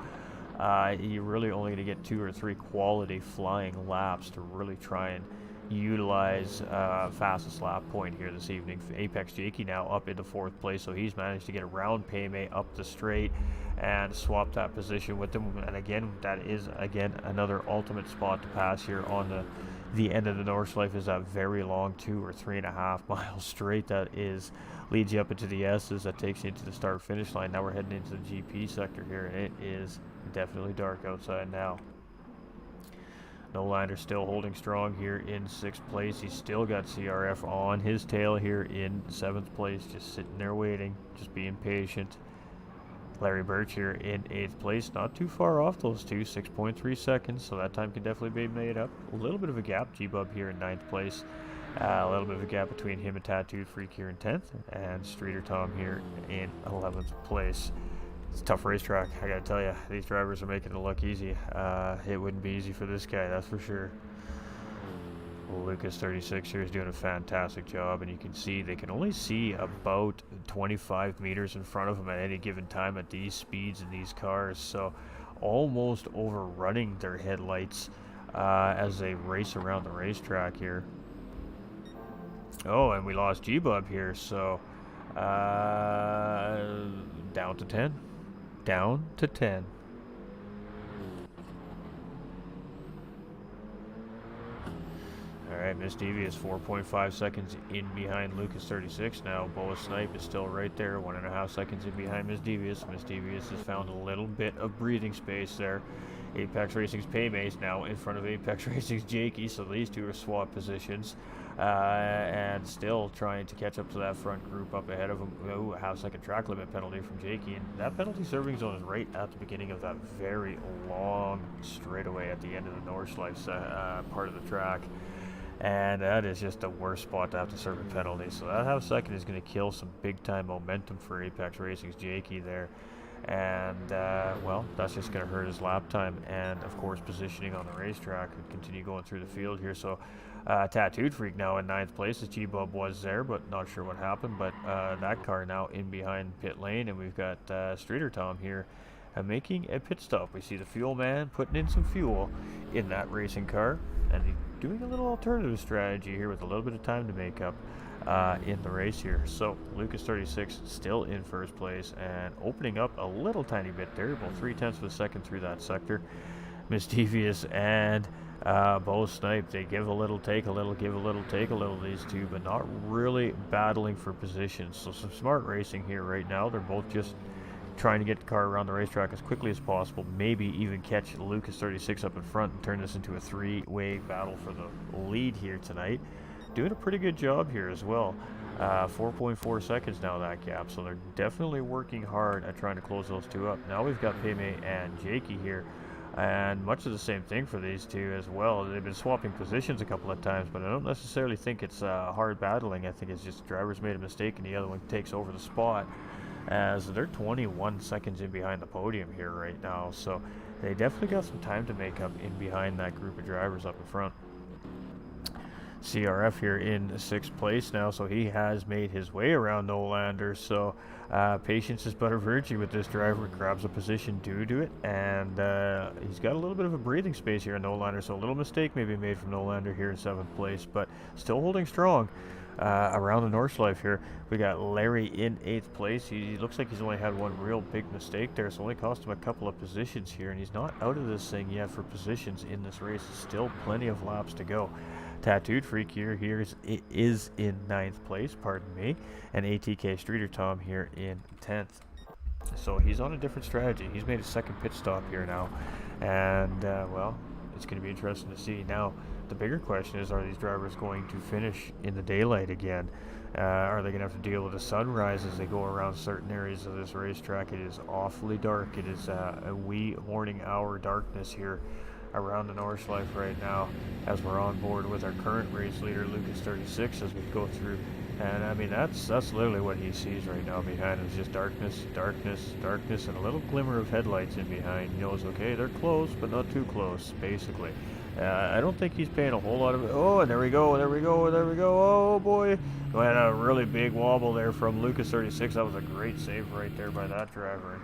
you're really only going to get 2 or 3 quality flying laps to really try and utilize fastest lap point here this evening. Apex Jakey now up into 4th place, so he's managed to get around Paymay up the straight and swap that position with him. And again, that is another ultimate spot to pass here on the end of the Nordschleife. Is that very long 2 or 3.5 mile straight that leads you up into the S's, that takes you into the start finish line. Now we're heading into the GP sector here, and it is definitely dark outside now. Nolander still holding strong here in 6th place. He's still got CRF on his tail here in 7th place, just sitting there waiting, just being patient. Larry Birch here in 8th place, not too far off those two, 6.3 seconds, so that time can definitely be made up. A little bit of a gap. G-Bub here in 9th place. A little bit of a gap between him and Tattooed Freak here in 10th, and Streeter Tom here in 11th place. It's a tough racetrack, I gotta tell you. These drivers are making it look easy. It wouldn't be easy for this guy, that's for sure. Lucas 36 here is doing a fantastic job, and you can see they can only see about 25 meters in front of them at any given time at these speeds in these cars, so almost overrunning their headlights as they race around the racetrack here. Oh, and we lost G-Bub here, so down to 10. Down to 10. Alright, Miss Devious 4.5 seconds in behind Lucas 36 now. Bo Snipe is still right there, 1.5 seconds in behind Miss Devious. Miss Devious has found a little bit of breathing space there. Apex Racing's Paymay now in front of Apex Racing's Jakey, so these two are swap positions. And still trying to catch up to that front group up ahead of them. Oh, a half-second track limit penalty from Jakey, and that penalty serving zone is right at the beginning of that very long straightaway at the end of the Nordschleife part of the track. And that is just the worst spot to have to serve a penalty. So that half-second is going to kill some big-time momentum for Apex Racing's Jakey there. And, well, that's just going to hurt his lap time and, of course, positioning on the racetrack and continue going through the field here. So, Tattooed Freak now in 9th place, as G-Bub was there, but not sure what happened. But that car now in behind pit lane, and we've got Streeter Tom here making a pit stop. We see the fuel man putting in some fuel in that racing car, and he's doing a little alternative strategy here with a little bit of time to make up in the race here. So Lucas 36 still in first place and opening up a little tiny bit there, about 0.3 of a second through that sector. Miss Devious and Bo Snipe, they give a little, take a little, give a little, take a little, these two, but not really battling for positions. So some smart racing here right now. They're both just trying to get the car around the racetrack as quickly as possible, maybe even catch Lucas 36 up in front and turn this into a three-way battle for the lead here tonight. Doing a pretty good job here as well. 4.4 seconds now, that gap, so they're definitely working hard at trying to close those two up. Now we've got Payme and Jakey here, and much of the same thing for these two as well. They've been swapping positions a couple of times, but I don't necessarily think it's hard battling. I think it's just the driver's made a mistake and the other one takes over the spot, as they're 21 seconds in behind the podium here right now, so they definitely got some time to make up in behind that group of drivers up in front. CRF here in 6th place now, so he has made his way around Nolander, so patience is but a virtue with this driver. Grabs a position due to it, and he's got a little bit of a breathing space here in Nolander, so a little mistake maybe made from Nolander here in 7th place, but still holding strong. Around the Nordschleife here, we got Larry in 8th place. He looks like he's only had one real big mistake there, so only cost him a couple of positions here, and he's not out of this thing yet for positions in this race. Still plenty of laps to go. Tattooed Freak here is in 9th place, pardon me, and ATK Streeter Tom here in 10th. So he's on a different strategy. He's made a second pit stop here now, and well, it's going to be interesting to see. Now, the bigger question is, are these drivers going to finish in the daylight again? Are they going to have to deal with the sunrise as they go around certain areas of this racetrack? It is awfully dark. It is a wee morning hour darkness here around the Nordschleife right now, as we're on board with our current race leader, Lucas 36, as we go through. And I mean, that's literally what he sees right now behind him, is just darkness, darkness, darkness, and a little glimmer of headlights in behind. He knows, okay, they're close, but not too close, basically. I don't think he's paying a whole lot of it. Oh, and there we go, there we go, there we go. Oh, boy. We had a really big wobble there from Lucas 36. That was a great save right there by that driver.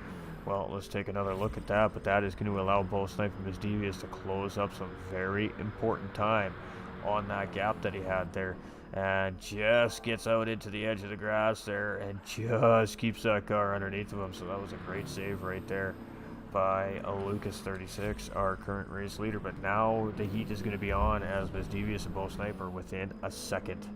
Well, let's take another look at that, but that is going to allow both Snipe and Miss Devious to close up some very important time on that gap that he had there, and just gets out into the edge of the grass there and just keeps that car underneath of him. So that was a great save right there by Lucas 36, our current race leader. But now the heat is going to be on, as Miss Devious and Bo Snipe are within a second.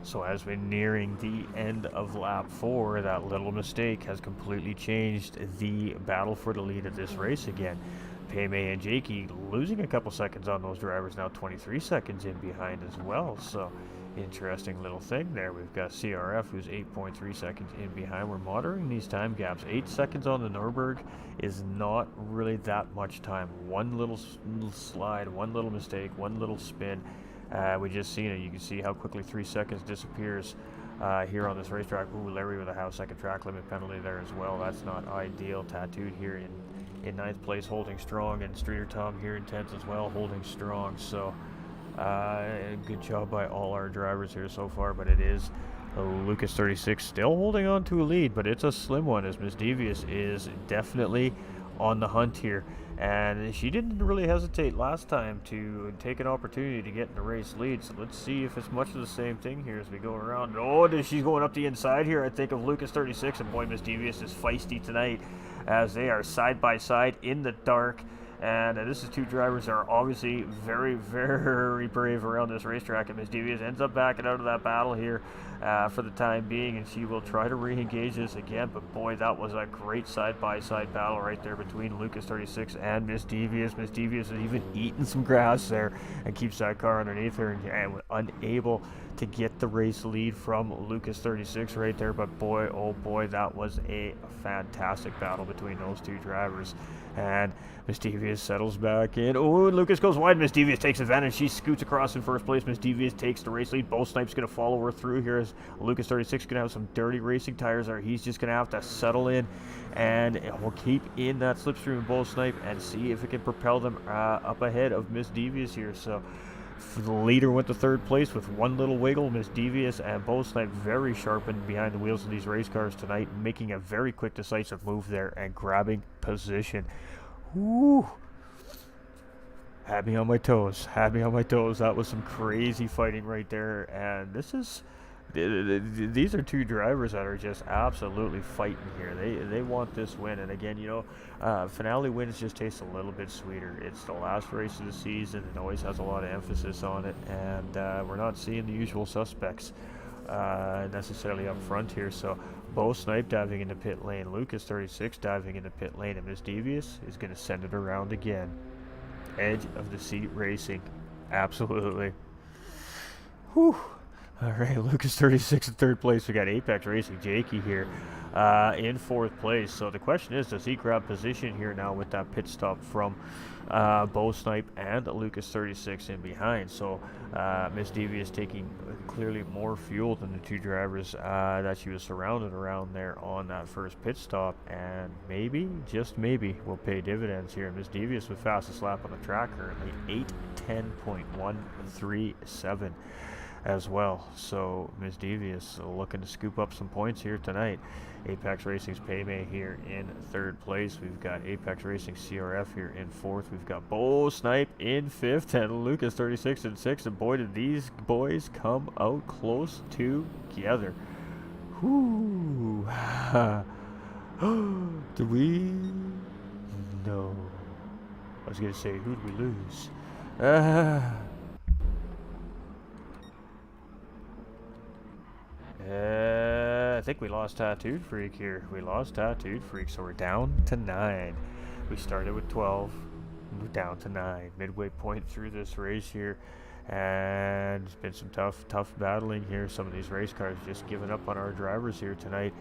So as we're nearing the end of lap 4, that little mistake has completely changed the battle for the lead of this race again. Payme and Jakey losing a couple seconds on those drivers, now 23 seconds in behind as well. So interesting little thing there. We've got CRF, who's 8.3 seconds in behind. We're monitoring these time gaps. 8 seconds on the Nurburgring is not really that much time. One little slide, one little mistake, one little spin. We just seen it. You can see how quickly 3 seconds disappears here on this racetrack. Ooh, Larry with a half-second track limit penalty there as well. That's not ideal. Tattooed here in 9th place, holding strong, and Streeter Tom here in 10th as well, holding strong. So good job by all our drivers here so far, but it is Lucas 36 still holding on to a lead, but it's a slim one, as Miss Devious is definitely on the hunt here. And she didn't really hesitate last time to take an opportunity to get in the race lead. So let's see if it's much of the same thing here as we go around. Oh, she's going up the inside here, I think, of Lucas 36. And boy, Miss Devious is feisty tonight, as they are side by side in the dark. And this is two drivers that are obviously very, very brave around this racetrack. And Miss Devious ends up backing out of that battle here for the time being, and she will try to re-engage this again. But boy, that was a great side-by-side battle right there between Lucas 36 and Miss Devious. Miss Devious is even eating some grass there and keeps that car underneath her, and unable to get the race lead from Lucas 36 right there. But boy, oh boy, that was a fantastic battle between those two drivers. And Miss Devious settles back in. Oh, Lucas goes wide. Miss Devious takes advantage. She scoots across in first place. Miss Devious takes the race lead. Bo Snipe's going to follow her through here, as Lucas 36 going to have some dirty racing tires there. He's just going to have to settle in, and we'll keep in that slipstream of Bo Snipe and see if it can propel them up ahead of Miss Devious here. So the leader went to third place with one little wiggle. Miss Devious and Bo Snipe very sharpened behind the wheels of these race cars tonight, making a very quick, decisive move there and grabbing position. Woo! Had me on my toes. Had me on my toes. That was some crazy fighting right there. And these are two drivers that are just absolutely fighting here. They want this win. And again, you know, finale wins just taste a little bit sweeter. It's the last race of the season. It always has a lot of emphasis on it. And we're not seeing the usual suspects necessarily up front here. So Bo Snipe diving into pit lane, Lucas 36 diving into pit lane, and Miss Devious is going to send it around again. Edge of the seat racing, absolutely. Whew. All right, Lucas 36 in third place. We got Apex Racing Jakey here in fourth place. So the question is, does he grab position here now with that pit stop from Bo Snipe and Lucas 36 in behind? So Miss Devious taking clearly more fuel than the two drivers that she was surrounded around there on that first pit stop, and maybe, just maybe, will pay dividends here. Miss Devious with fastest lap on the track currently, 8:10.137. as well. So Miss Devious looking to scoop up some points here tonight. Apex Racing's Paymay here in third place. We've got Apex Racing CRF here in fourth. We've got Bo Snipe in fifth and Lucas 36 in sixth. And boy, did these boys come out close together. Whoo! Did we? No. I was going to say, who did we lose? I think we lost Tattooed Freak here. We lost Tattooed Freak, so we're down to 9. We started with 12, we're down to 9. Midway point through this race here, and it's been some tough battling here. Some of these race cars just giving up on our drivers here tonight,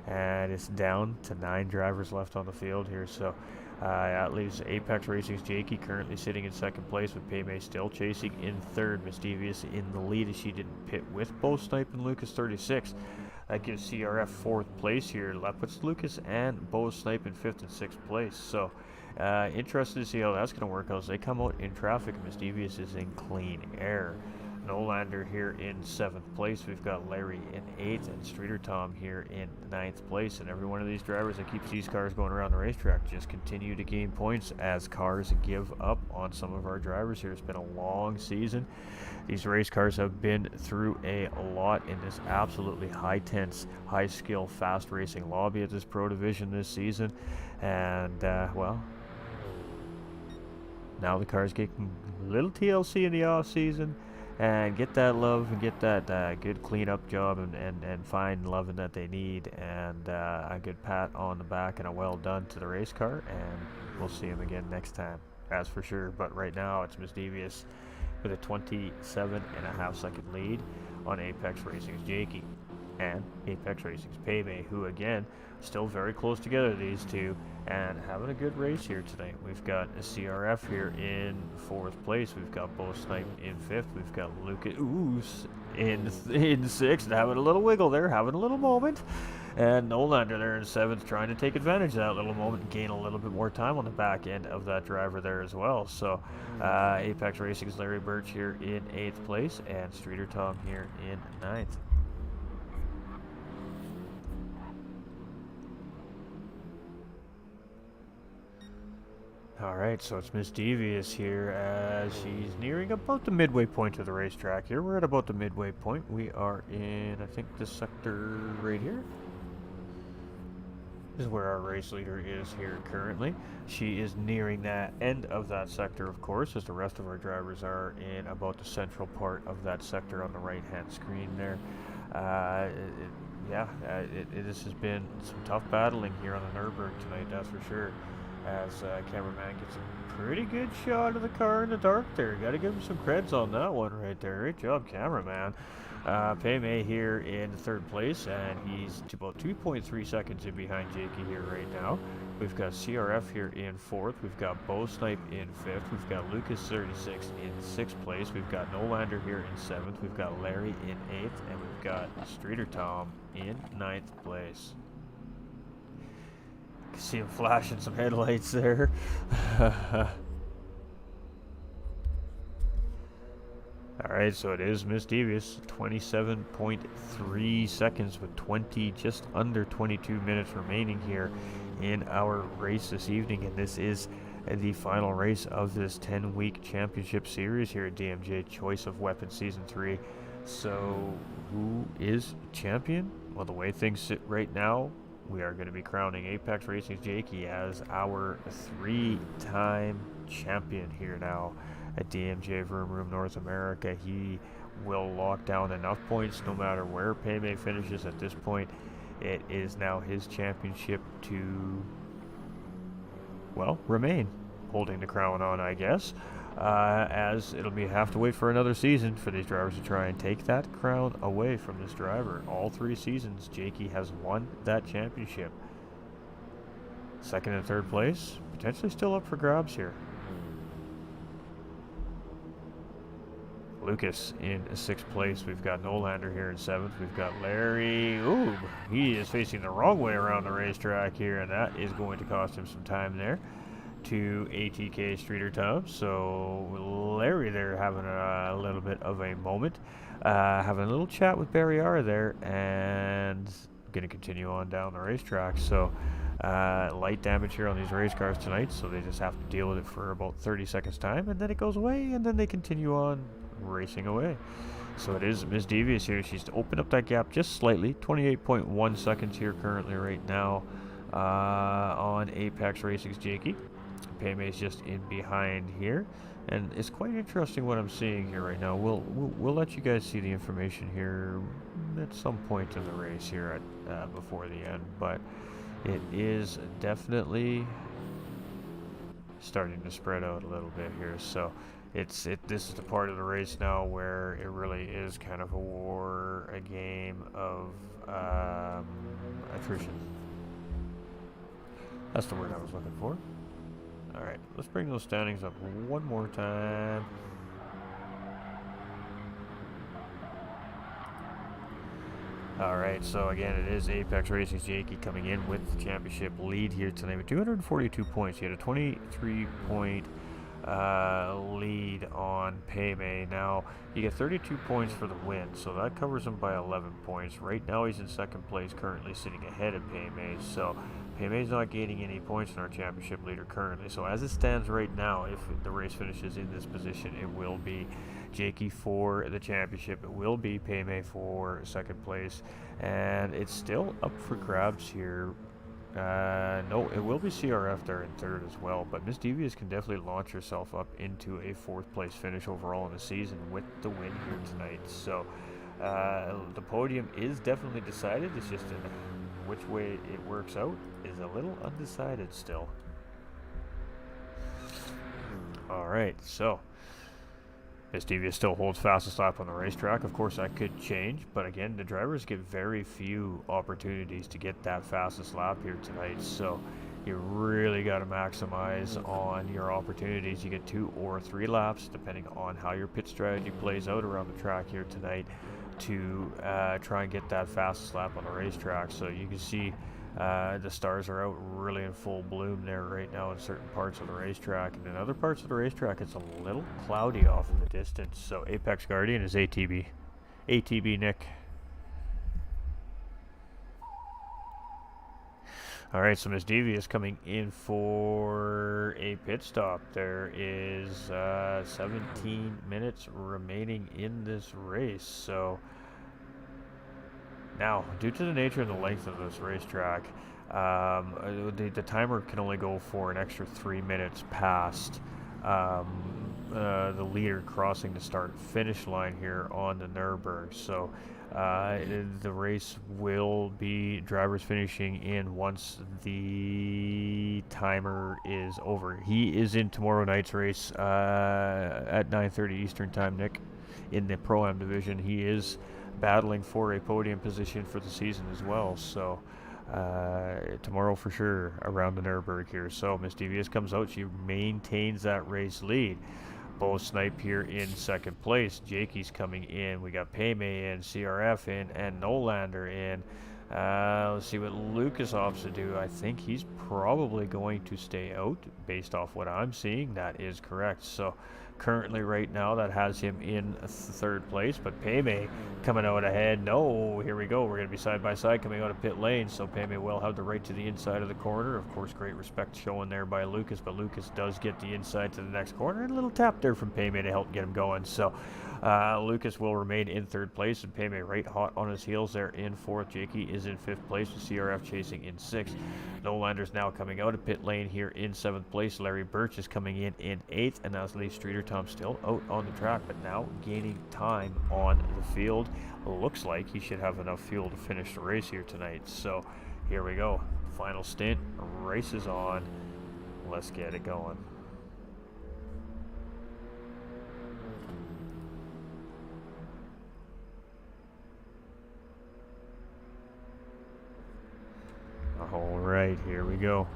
and it's down to 9 drivers left on the field here. So that leaves Apex Racing's Jakey currently sitting in second place, with Paymay still chasing in third. Miss Devious in the lead as she didn't pit with Bo Snipe and Lucas 36. That gives CRF fourth place here. That puts Lucas and Bo Snipe in fifth and sixth place. So interested to see how that's going to work out as they come out in traffic. Miss Devious is in clean air. Nolander here in 7th place. We've got Larry in 8th and Streeter Tom here in 9th place. And every one of these drivers that keeps these cars going around the racetrack just continue to gain points as cars give up on some of our drivers here. It's been a long season. These race cars have been through a lot in this absolutely high-tense, high-skill, fast racing lobby at this Pro Division this season. And, well, now the cars get a little TLC in the off-season, and get that love and get that good cleanup job and find loving that they need, and a good pat on the back and a well done to the race car, and we'll see him again next time, that's for sure. But right now it's Miss Devious with a 27.5 second lead on Apex Racing's Jakey and Apex Racing's Paymay, who again still very close together, these two, and having a good race here tonight. We've got a CRF here in 4th place. We've got Bo Snipe in 5th. We've got Lucas in 6th, having a little wiggle there, having a little moment. And Nolander there in 7th, trying to take advantage of that little moment and gain a little bit more time on the back end of that driver there as well. So Apex Racing's Larry Birch here in 8th place, and Streeter Tom here in 9th. Alright, so it's Miss Devious here as she's nearing about the midway point of the racetrack here. We're at about the midway point. We are in, I think, this sector right here. This is where our race leader is here currently. She is nearing that end of that sector, of course, as the rest of our drivers are in about the central part of that sector on the right-hand screen there. This has been some tough battling here on the Nurburgring tonight, that's for sure. As cameraman gets a pretty good shot of the car in the dark there. Got to give him some creds on that one right there. Great job, cameraman. Paymay here in 3rd place, and he's about 2.3 seconds in behind Jakey here right now. We've got CRF here in 4th. We've got Bo Snipe in 5th. We've got Lucas 36 in 6th place. We've got Nolander here in 7th. We've got Larry in 8th, and we've got Streeter Tom in 9th place. See him flashing some headlights there. Alright, so it is Miss Devious, 27.3 seconds with just under 22 minutes remaining here in our race this evening, and this is the final race of this 10-week championship series here at DMJ Choice of Weapons Season 3. So, who is champion? Well, the way things sit right now, we are going to be crowning Apex Racing's Jakey as our 3-time champion here now, at DMJ Vroom Room North America. He will lock down enough points no matter where Paymay finishes at this point. It is now his championship to, well, remain holding the crown on, I guess, as it'll have to wait for another season for these drivers to try and take that crown away from this driver. All 3 seasons, Jakey has won that championship. Second and third place, potentially still up for grabs here. Lucas in 6th place. We've got Nolander here in 7th. We've got Larry. Ooh, he is facing the wrong way around the racetrack here, and that is going to cost him some time there to ATK Streeter Tubbs. So Larry there having a little bit of a moment, having a little chat with Barriara there, and going to continue on down the racetrack. So light damage here on these race cars tonight, so they just have to deal with it for about 30 seconds time, and then it goes away, and then they continue on racing away. So it is Miss Devious here. She's to open up that gap just slightly. 28.1 seconds here currently right now on Apex Racing's Jakey. Paymay's just in behind here, and it's quite interesting what I'm seeing here right now. We'll let you guys see the information here at some point in the race here at before the end, but it is definitely starting to spread out a little bit here. So this is the part of the race now where it really is kind of a game of attrition. That's the word I was looking for. Alright, let's bring those standings up one more time. Alright, so again, it is Apex Racing's Jakey coming in with the championship lead here tonight with 242 points. He had a 23-point lead on Paymay. Now, you get 32 points for the win, so that covers him by 11 points. Right now, he's in 2nd place, currently sitting ahead of Paymay. So, Paymay's not gaining any points in our championship leader currently. So, as it stands right now, if the race finishes in this position, it will be Jakey for the championship. It will be Paymay for 2nd place, and it's still up for grabs here. No, it will be CRF there in 3rd as well, but Miss Devious can definitely launch herself up into a 4th place finish overall in the season with the win here tonight. So the podium is definitely decided. It's just which way it works out is a little undecided still. Alright, so Miss Devious still holds fastest lap on the racetrack. Of course, that could change, but again, the drivers get very few opportunities to get that fastest lap here tonight, so you really got to maximize on your opportunities. You get 2 or 3 laps, depending on how your pit strategy plays out around the track here tonight, to try and get that fastest lap on the racetrack. So you can see the stars are out really in full bloom there right now in certain parts of the racetrack, and in other parts of the racetrack it's a little cloudy off in the distance. So Apex Guardian is ATB Nick. Alright, so Miss Devious coming in for a pit stop. There is 17 minutes remaining in this race. So now, due to the nature and the length of this racetrack, the timer can only go for an extra 3 minutes past the leader crossing the start-finish line here on the Nurburgring. So the race will be drivers finishing in once the timer is over. He is in tomorrow night's race at 9:30 Eastern Time, Nick, in the Pro-Am division. He is battling for a podium position for the season as well. So tomorrow for sure around the Nurburgring here. So Miss Devious comes out. She maintains that race lead. Bo Snipe here in 2nd place. Jakey's coming in. We got Paymay in, CRF in, and Nolander in. Let's see what Lucas opts to do. I think he's probably going to stay out based off what I'm seeing. That is correct. So currently right now that has him in 3rd place, but Paymay coming out ahead. No, here we go. We're going to be side by side coming out of pit lane, so Paymay will have the right to the inside of the corner. Of course, great respect shown there by Lucas, but Lucas does get the inside to the next corner, and a little tap there from Paymay to help get him going. So Lucas will remain in 3rd place, and Paymay right hot on his heels there in 4th. Jakey is in 5th place with CRF chasing in 6th. Nolander's now coming out of pit lane here in 7th place. Larry Birch is coming in 8th, and as Lee Streeter Tom still out on the track, but now gaining time on the field. Looks like he should have enough fuel to finish the race here tonight. So here we go. Final stint. Race is on. Let's get it going. All right, here we go.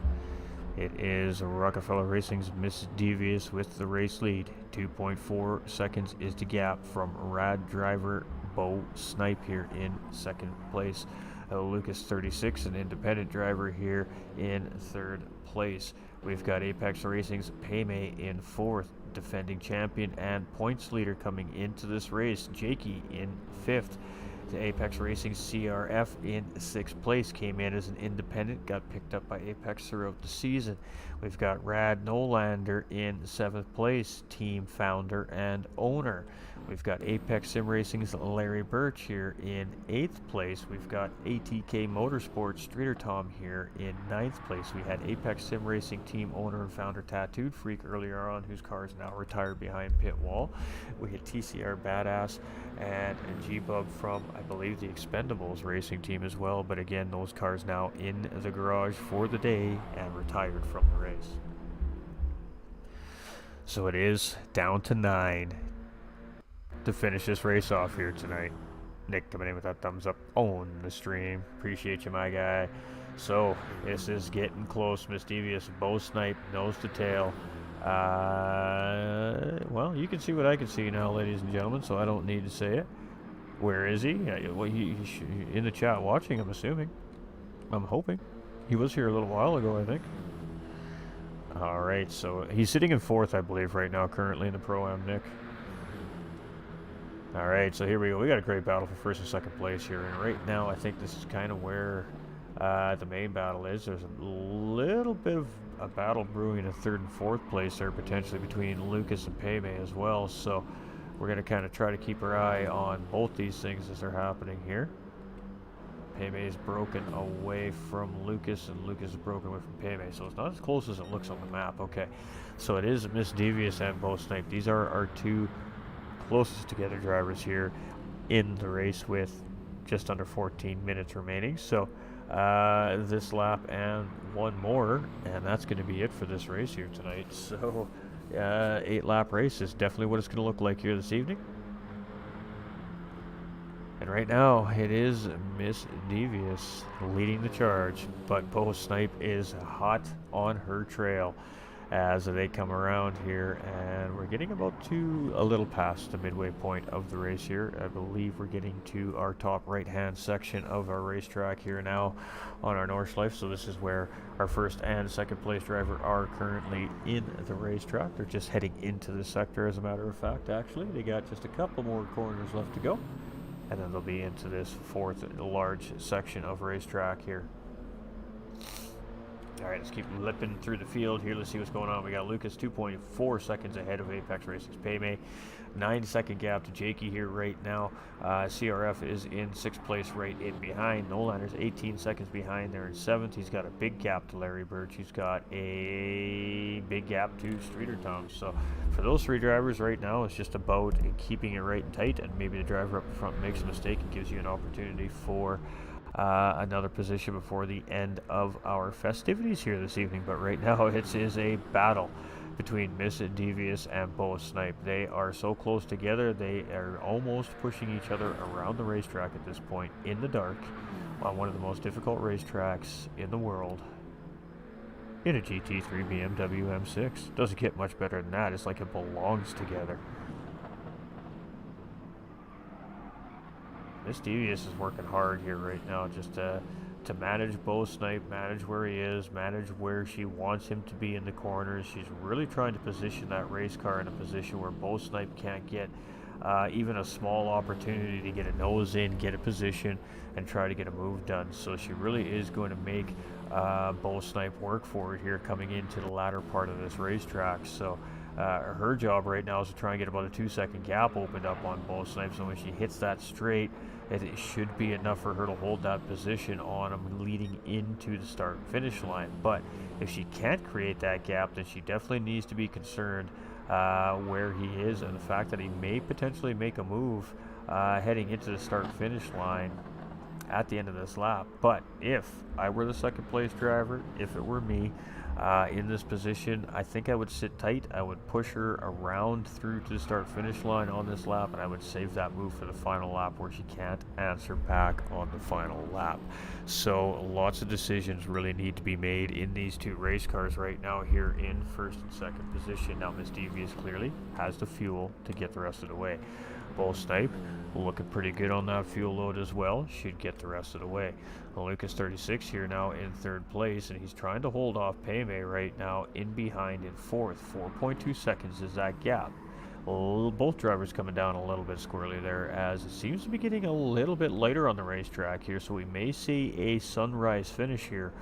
It is Rockefeller Racing's Miss Devious with the race lead. 2.4 seconds is the gap from Rad driver Bo Snipe here in second place. Lucas 36, an independent driver here in third place. We've got Apex Racing's Paymay in fourth, defending champion and points leader coming into this race. Jakey in fifth. Apex Racing CRF in sixth place, came in as an independent, got picked up by Apex throughout the season. We've got Rad Nolander in seventh place, team founder and owner. We've got Apex Sim Racing's Larry Birch here in eighth place. We've got ATK Motorsports Streeter Tom here in ninth place. We had Apex Sim Racing team owner and founder Tattooed Freak earlier on, whose car is now retired behind pit wall. We had TCR Badass and G-Bub from, I believe, the Expendables racing team as well, but again, those cars now in the garage for the day and retired from the race. So it is down to 9 to finish this race off here tonight. Nick coming in with that thumbs up on the stream. Appreciate you, my guy. So this is getting close. Miss Devious, Bo Snipe, nose to tail. Well, you can see what I can see now, ladies and gentlemen, so I don't need to say it. Where is he? Well, he's in the chat watching, I'm assuming. I'm hoping. He was here a little while ago, I think. Alright, so he's sitting in fourth, I believe, right now, currently in the Pro-Am, Nick. Alright, so here we go. We got a great battle for first and second place here, and right now I think this is kind of where the main battle is. There's a little bit of a battle brewing in third and fourth place there, potentially between Lucas and Paymay as well, so we're going to kind of try to keep our eye on both these things as they're happening here. Paymay is broken away from Lucas, and Lucas is broken away from Paymay, so it's not as close as it looks on the map. Okay, so it is Miss Devious and Bo Snipe. These are our two closest together drivers here in the race with just under 14 minutes remaining. So this lap and one more, and that's going to be it for this race here tonight. So 8-lap race is definitely what it's going to look like here this evening. And right now it is Miss Devious leading the charge, but Bo Snipe is hot on her trail as they come around here, and we're getting about to a little past the midway point of the race here. I believe we're getting to our top right hand section of our racetrack here now on our Nordschleife. So this is where our first and second place driver are currently in the racetrack. They're just heading into this sector, as a matter of fact. Actually, they got just a couple more corners left to go, and then they'll be into this fourth large section of racetrack here. Alright, let's keep lipping through the field here. Let's see what's going on. We got Lucas 2.4 seconds ahead of Apex Racing's Paymay. 9-second gap to Jakey here right now. CRF is in 6th place right in behind. Nolander's 18 seconds behind there in 7th. He's got a big gap to Larry Birch. He's got a big gap to Streeter Tom. So for those three drivers right now, it's just about keeping it right and tight, and maybe the driver up front makes a mistake and gives you an opportunity for another position before the end of our festivities here this evening. But right now it is a battle between Miss Devious and Bo Snipe. They are so close together, they are almost pushing each other around the racetrack at this point in the dark on one of the most difficult racetracks in the world in a GT3 BMW M6. Doesn't get much better than that. It's like it belongs together. Miss Devious is working hard here right now just to manage Bo Snipe, manage where he is, manage where she wants him to be in the corners. She's really trying to position that race car in a position where Bo Snipe can't get even a small opportunity to get a nose in, get a position, and try to get a move done. So she really is going to make Bo Snipe work for it here coming into the latter part of this racetrack. So her job right now is to try and get about a 2-second gap opened up on Bo Snipe, so when she hits that straight, it should be enough for her to hold that position on him leading into the start and finish line. But if she can't create that gap, then she definitely needs to be concerned where he is and the fact that he may potentially make a move heading into the start-finish line at the end of this lap. But if I were the second place driver, if it were me in this position, I think I would sit tight. I would push her around through to the start finish line on this lap, and I would save that move for the final lap where she can't answer back on the final lap. So lots of decisions really need to be made in these two race cars right now here in first and second position. Now Miss Devious clearly has the fuel to get the rest of the way. Bull Snipe looking pretty good on that fuel load as well, should get the rest of the way. Lucas 36 here now in third place, and he's trying to hold off Paymay right now in behind in fourth. 4.2 seconds is that gap. Both drivers coming down a little bit squirrely there, as it seems to be getting a little bit lighter on the racetrack here, so we may see a sunrise finish here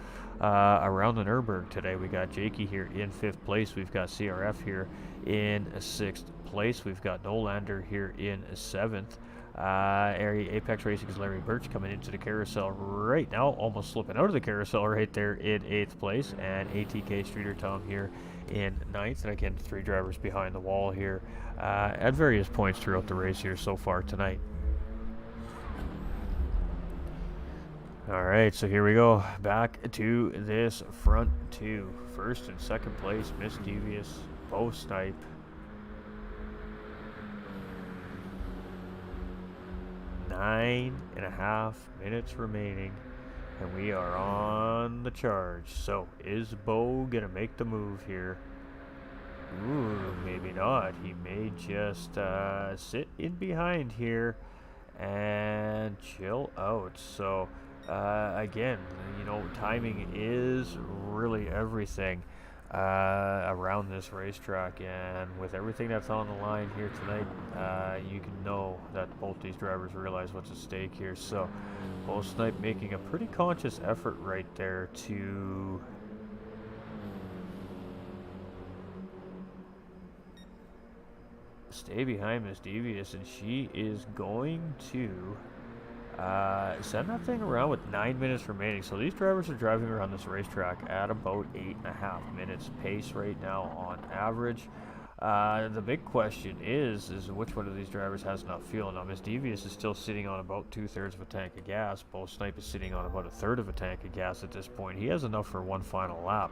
around the Nurburgring today. We got Jakey here in fifth place. We've got CRF here in sixth place. We've got Nolander here in seventh. Apex Racing's Larry Birch coming into the carousel right now, almost slipping out of the carousel right there in 8th place, and ATK Streeter Tom here in 9th, and again 3 drivers behind the wall here at various points throughout the race here so far tonight. Alright, so here we go, back to this front two. First and second place, Miss Devious, Bo Snipe. 9.5 minutes remaining, and we are on the charge. So is Bo gonna make the move here? Ooh, maybe not. He may just sit in behind here and chill out. So again, you know, timing is really everything around this racetrack, and with everything that's on the line here tonight, you can know that both these drivers realize what's at stake here. So Bo Snipe making a pretty conscious effort right there to stay behind Miss Devious, and she is going to send that thing around with 9 minutes remaining. So these drivers are driving around this racetrack at about 8.5 minutes pace right now on average. The big question is which one of these drivers has enough fuel. Now Miss Devious is still sitting on about 2/3 of a tank of gas. Bo Snipe is sitting on about 1/3 of a tank of gas at this point. He has enough for one final lap.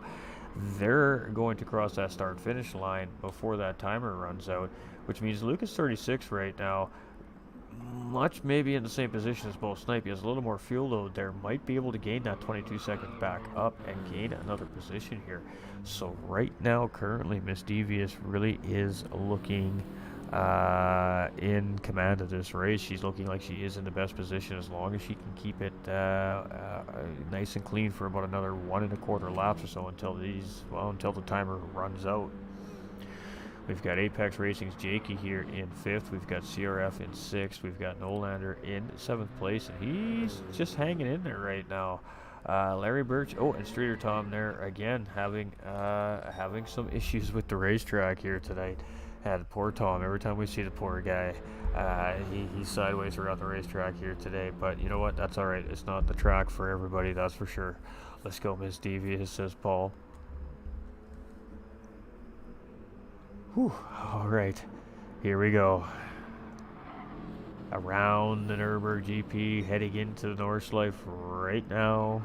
They're going to cross that start finish line before that timer runs out, which means Lucas 36 right now, much maybe in the same position as Bo Snipe. He has a little more fuel load there, might be able to gain that 22 seconds back up and gain another position here. So right now, currently, Miss Devious really is looking in command of this race. She's looking like she is in the best position as long as she can keep it nice and clean for about another 1 1/4 laps or so until the timer runs out. We've got Apex Racing's Jakey here in 5th. We've got CRF in 6th. We've got Nolander in 7th place, and he's just hanging in there right now. Larry Birch, and Streeter Tom there again, having some issues with the racetrack here tonight. Poor Tom. Every time we see the poor guy, he's sideways around the racetrack here today. But you know what? That's all right. It's not the track for everybody, that's for sure. Let's go, Miss Devious, says Paul. Whew. All right, here we go. Around the Nurburgring GP, heading into the Nordschleife right now.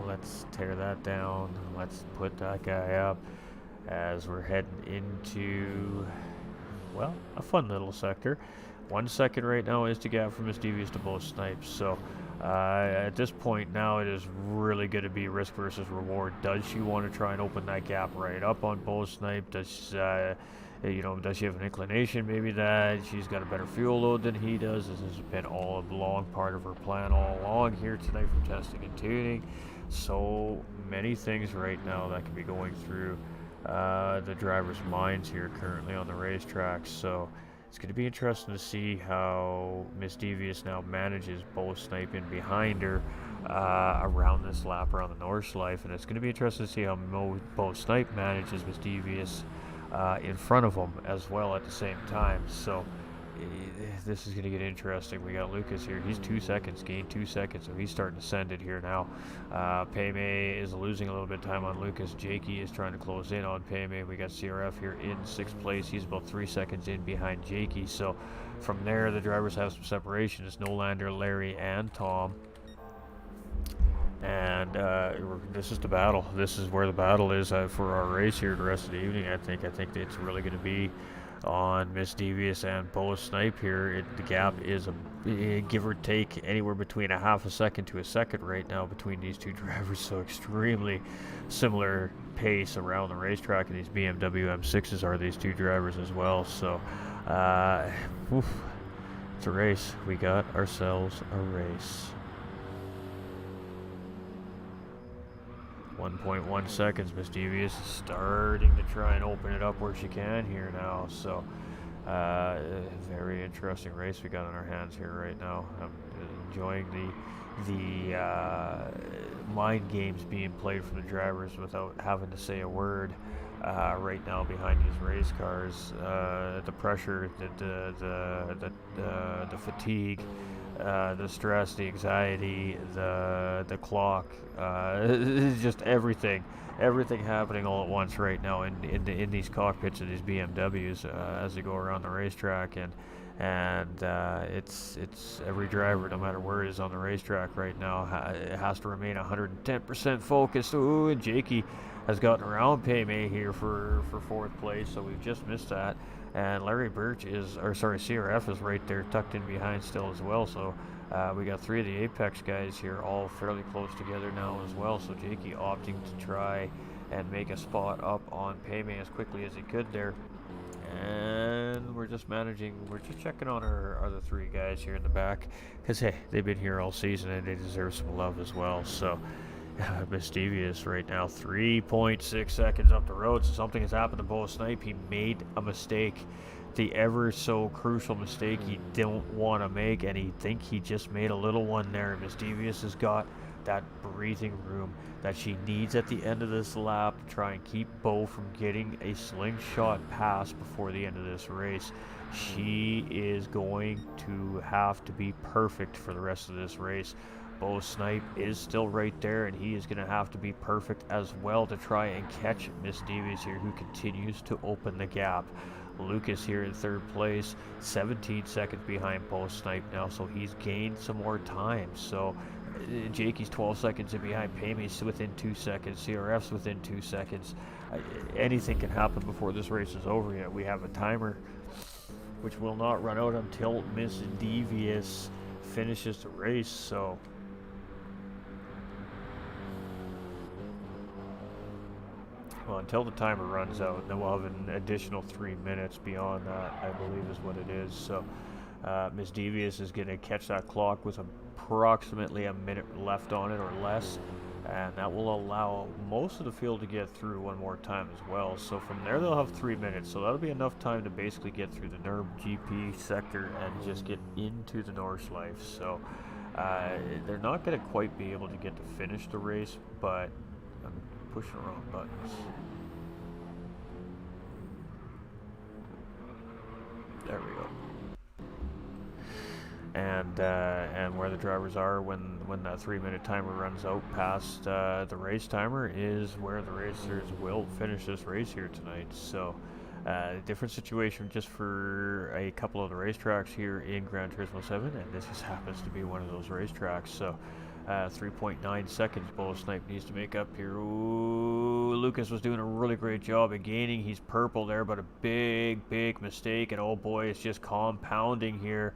Let's tear that down. Let's put that guy up as we're heading into, well, a fun little sector. 1 second right now is the gap from Miss Devious to Bo Snipe. So at this point now, it is really going to be risk versus reward. Does she want to try and open that gap right up on Bo Snipe? Does she have an inclination maybe that she's got a better fuel load than he does? This has been all along part of her plan all along here tonight from testing and tuning. So many things right now that can be going through the drivers' minds here currently on the racetrack. So it's going to be interesting to see how Miss Devious now manages Bo Snipe in behind her around this lap around the Nordschleife, and it's going to be interesting to see how Bo Snipe manages Miss Devious in front of him as well at the same time. So this is going to get interesting. We got Lucas here. He's 2 seconds, gained 2 seconds, so he's starting to send it here now. Payme is losing a little bit of time on Lucas. Jakey is trying to close in on Payme. We got CRF here in 6th place. He's about 3 seconds in behind Jakey. So from there, the drivers have some separation. It's Nolander, Larry, and Tom. And this is the battle. This is where the battle is for our race here the rest of the evening. I think it's really going to be on Miss Devious and Bo Snipe here. The gap is give or take anywhere between a half a second to a second right now between these two drivers. So extremely similar pace around the racetrack, and these BMW M6s are these two drivers as well. So it's a race. We got ourselves a race. 1.1 seconds. Miss Devious is starting to try and open it up where she can here now. So, very interesting race we got on our hands here right now. I'm enjoying the mind games being played from the drivers without having to say a word right now behind these race cars. The pressure, the fatigue. The stress, the anxiety, the clock, just everything happening all at once right now in these cockpits of these BMWs as they go around the racetrack, and it's every driver, no matter where it is on the racetrack right now, has to remain 110% focused. Ooh, and Jakey has gotten around Payme here for 4th place, so we've just missed that. And Larry Birch CRF is right there tucked in behind still as well. So we got 3 of the Apex guys here all fairly close together now as well. So Jakey opting to try and make a spot up on Payme as quickly as he could there. And we're just checking on our other 3 guys here in the back, because hey, they've been here all season and they deserve some love as well. So Miss Devious right now 3.6 seconds up the road. So something has happened to Bo Snipe. He made a mistake, the ever so crucial mistake he don't want to make, and he think he just made a little one there. Miss Devious has got that breathing room that she needs at the end of this lap to try and keep Bo from getting a slingshot pass before the end of this race. She is going to have to be perfect for the rest of this race. Bo Snipe is still right there, and he is going to have to be perfect as well to try and catch Miss Devious here, who continues to open the gap. Lucas here in 3rd place, 17 seconds behind Bo Snipe now, so he's gained some more time. So Jakey's 12 seconds in behind. Payme's within 2 seconds. CRF's within 2 seconds. Anything can happen before this race is over yet. We have a timer which will not run out until Miss Devious finishes the race. So well, until the timer runs out, then we'll have an additional 3 minutes beyond that, I believe is what it is. So Miss Devious is going to catch that clock with approximately a minute left on it or less, and that will allow most of the field to get through one more time as well. So from there they'll have 3 minutes, so that'll be enough time to basically get through the Nurb GP sector and just get into the Nordschleife. So they're not going to quite be able to get to finish the race, but I'm pushing the wrong buttons. There we go. And where the drivers are when that 3 minute timer runs out past the race timer is where the racers will finish this race here tonight. So different situation just for a couple of the racetracks here in Gran Turismo 7, and this just happens to be one of those racetracks. So 3.9 seconds Bo Snipe needs to make up here. Ooh, Lucas was doing a really great job at gaining. He's purple there, but a big mistake, and oh boy, it's just compounding here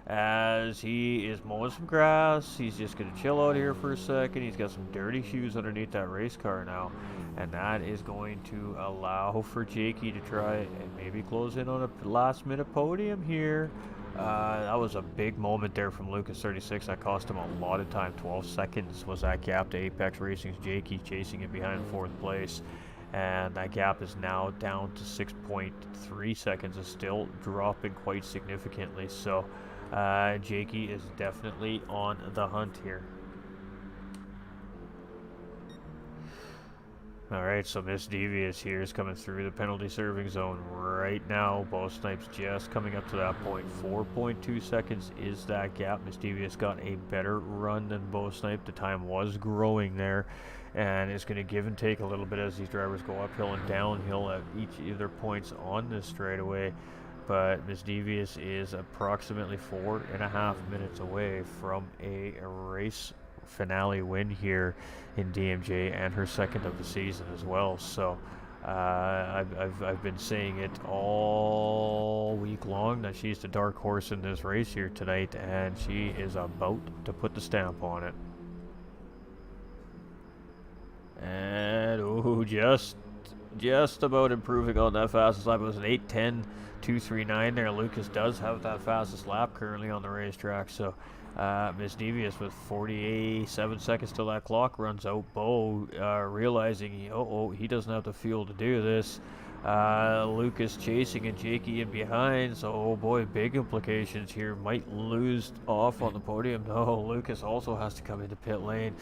as he is mowing some grass. He's just going to chill out here for a second. He's got some dirty shoes underneath that race car now, and that is going to allow for Jakey to try and maybe close in on a last minute podium here. That was a big moment there from Lucas 36. That cost him a lot of time. 12 seconds was that gap to Apex Racing's Jakey, chasing him behind 4th place. And that gap is now down to 6.3 seconds. It's still dropping quite significantly. So Jakey is definitely on the hunt here. All right, so Miss Devious here is coming through the penalty serving zone right now. Bo Snipes just coming up to that point. 4.2 seconds is that gap. Miss Devious got a better run than Bo Snipe. The time was growing there, and it's going to give and take a little bit as these drivers go uphill and downhill at each of their points on this straightaway. But Miss Devious is approximately 4.5 minutes away from a race finale win here in DMJ, and her second of the season as well. So I've been saying it all week long that she's the dark horse in this race here tonight, and she is about to put the stamp on it. And ooh, just about improving on that fastest lap. It was an 8:10.239 there. Lucas does have that fastest lap currently on the racetrack. So Miss Devious with 47 seconds till that clock runs out. Bo realizing he doesn't have the fuel to do this. Lucas chasing and Jakey in behind, so oh boy, big implications here. Might lose off on the podium. No, Lucas also has to come into pit lane.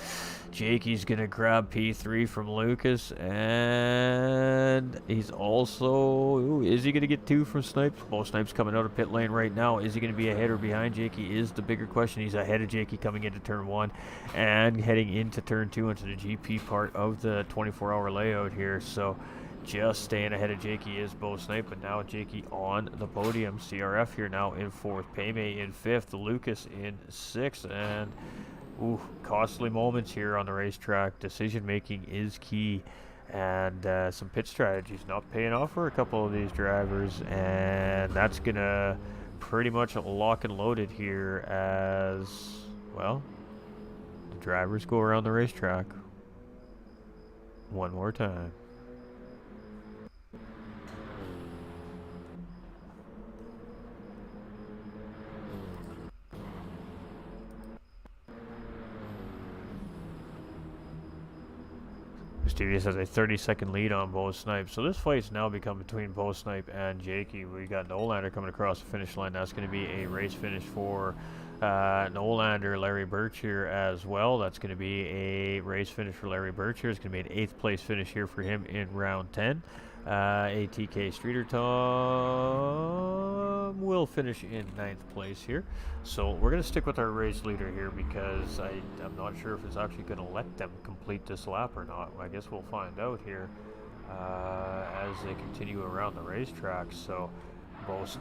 Jakey's gonna grab P3 from Lucas, and he's also, is he gonna get 2 from Snipes? Well, Snipes coming out of pit lane right now. Is he gonna be ahead or behind Jakey is the bigger question. He's ahead of Jakey coming into turn 1 and heading into turn 2 into the GP part of the 24-hour layout here. So just staying ahead of Jakey is Bo Snipe, but now Jakey on the podium. CRF here now in 4th, Paymay in 5th, Lucas in 6th, and ooh, costly moments here on the racetrack. Decision making is key, and some pit strategies not paying off for a couple of these drivers, and that's gonna pretty much lock and load it here as well. The drivers go around the racetrack one more time. Devious has a 30-second lead on Bo Snipe. So this fight's now become between Bo Snipe and Jakey. We got Nolander coming across the finish line. That's going to be a race finish for Nolander, Larry Birch here as well. That's going to be a race finish for Larry Birch here. It's going to be an 8th place finish here for him in round 10. ATK Streeter Tom will finish in 9th place here. So we're going to stick with our race leader here because I'm not sure if it's actually going to let them complete this lap or not. I guess we'll find out here as they continue around the racetrack. So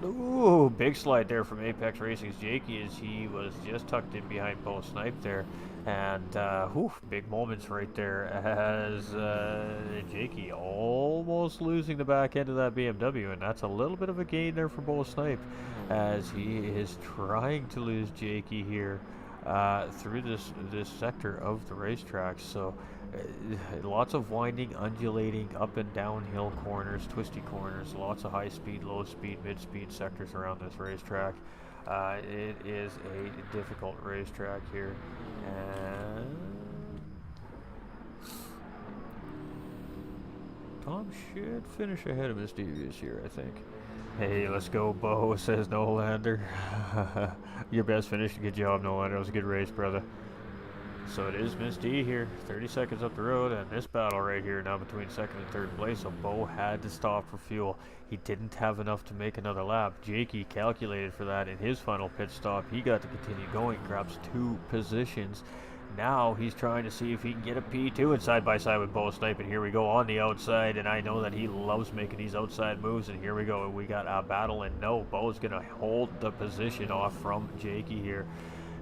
ooh, big slide there from Apex Racing's Jakey as he was just tucked in behind Bo Snipe there. And big moments right there as Jakey almost losing the back end of that BMW, and that's a little bit of a gain there for Bo Snipe as he is trying to lose Jakey here through this sector of the racetrack. So lots of winding, undulating, up and downhill corners, twisty corners, lots of high speed, low speed, mid speed sectors around this racetrack. It is a difficult racetrack here, and Tom should finish ahead of Miss Devious here, I think. Hey, let's go, Bo, says Nolander. Your best finish. Good job, Nolander. It was a good race, brother. So it is Miss D here, 30 seconds up the road, and this battle right here now between 2nd and 3rd place. So Bo had to stop for fuel. He didn't have enough to make another lap. Jakey calculated for that in his final pit stop. He got to continue going, grabs 2 positions. Now he's trying to see if he can get a P2 and side by side with Bo Snipe, and here we go on the outside, and I know that he loves making these outside moves, and here we go. We got a battle, and no, Bo's going to hold the position off from Jakey here.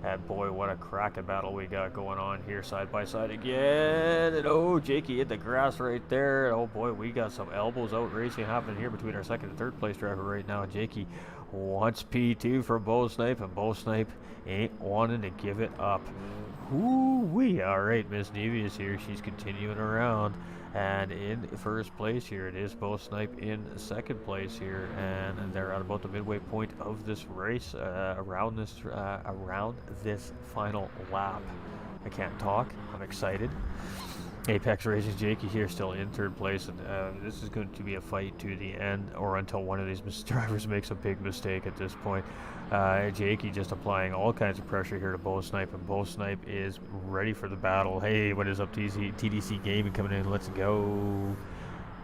And boy, what a cracking battle we got going on here, side by side again. And oh, Jakey hit the grass right there. And oh boy, we got some elbows out racing happening here between our 2nd and 3rd place driver right now. Jakey wants P2 from Bo Snipe, and Bo Snipe ain't wanting to give it up. Ooh-wee. All right, Miss Devious here. She's continuing around. And in 1st place here, it is Bo Snipe in 2nd place here, and they're at about the midway point of this race, around this final lap. I can't talk. I'm excited. Apex Racing's Jakey here still in 3rd place, and this is going to be a fight to the end, or until one of these drivers makes a big mistake at this point. Jakey just applying all kinds of pressure here to Bow Snipe, and Bow Snipe is ready for the battle. Hey, what is up, TDC Gaming coming in? Let's go.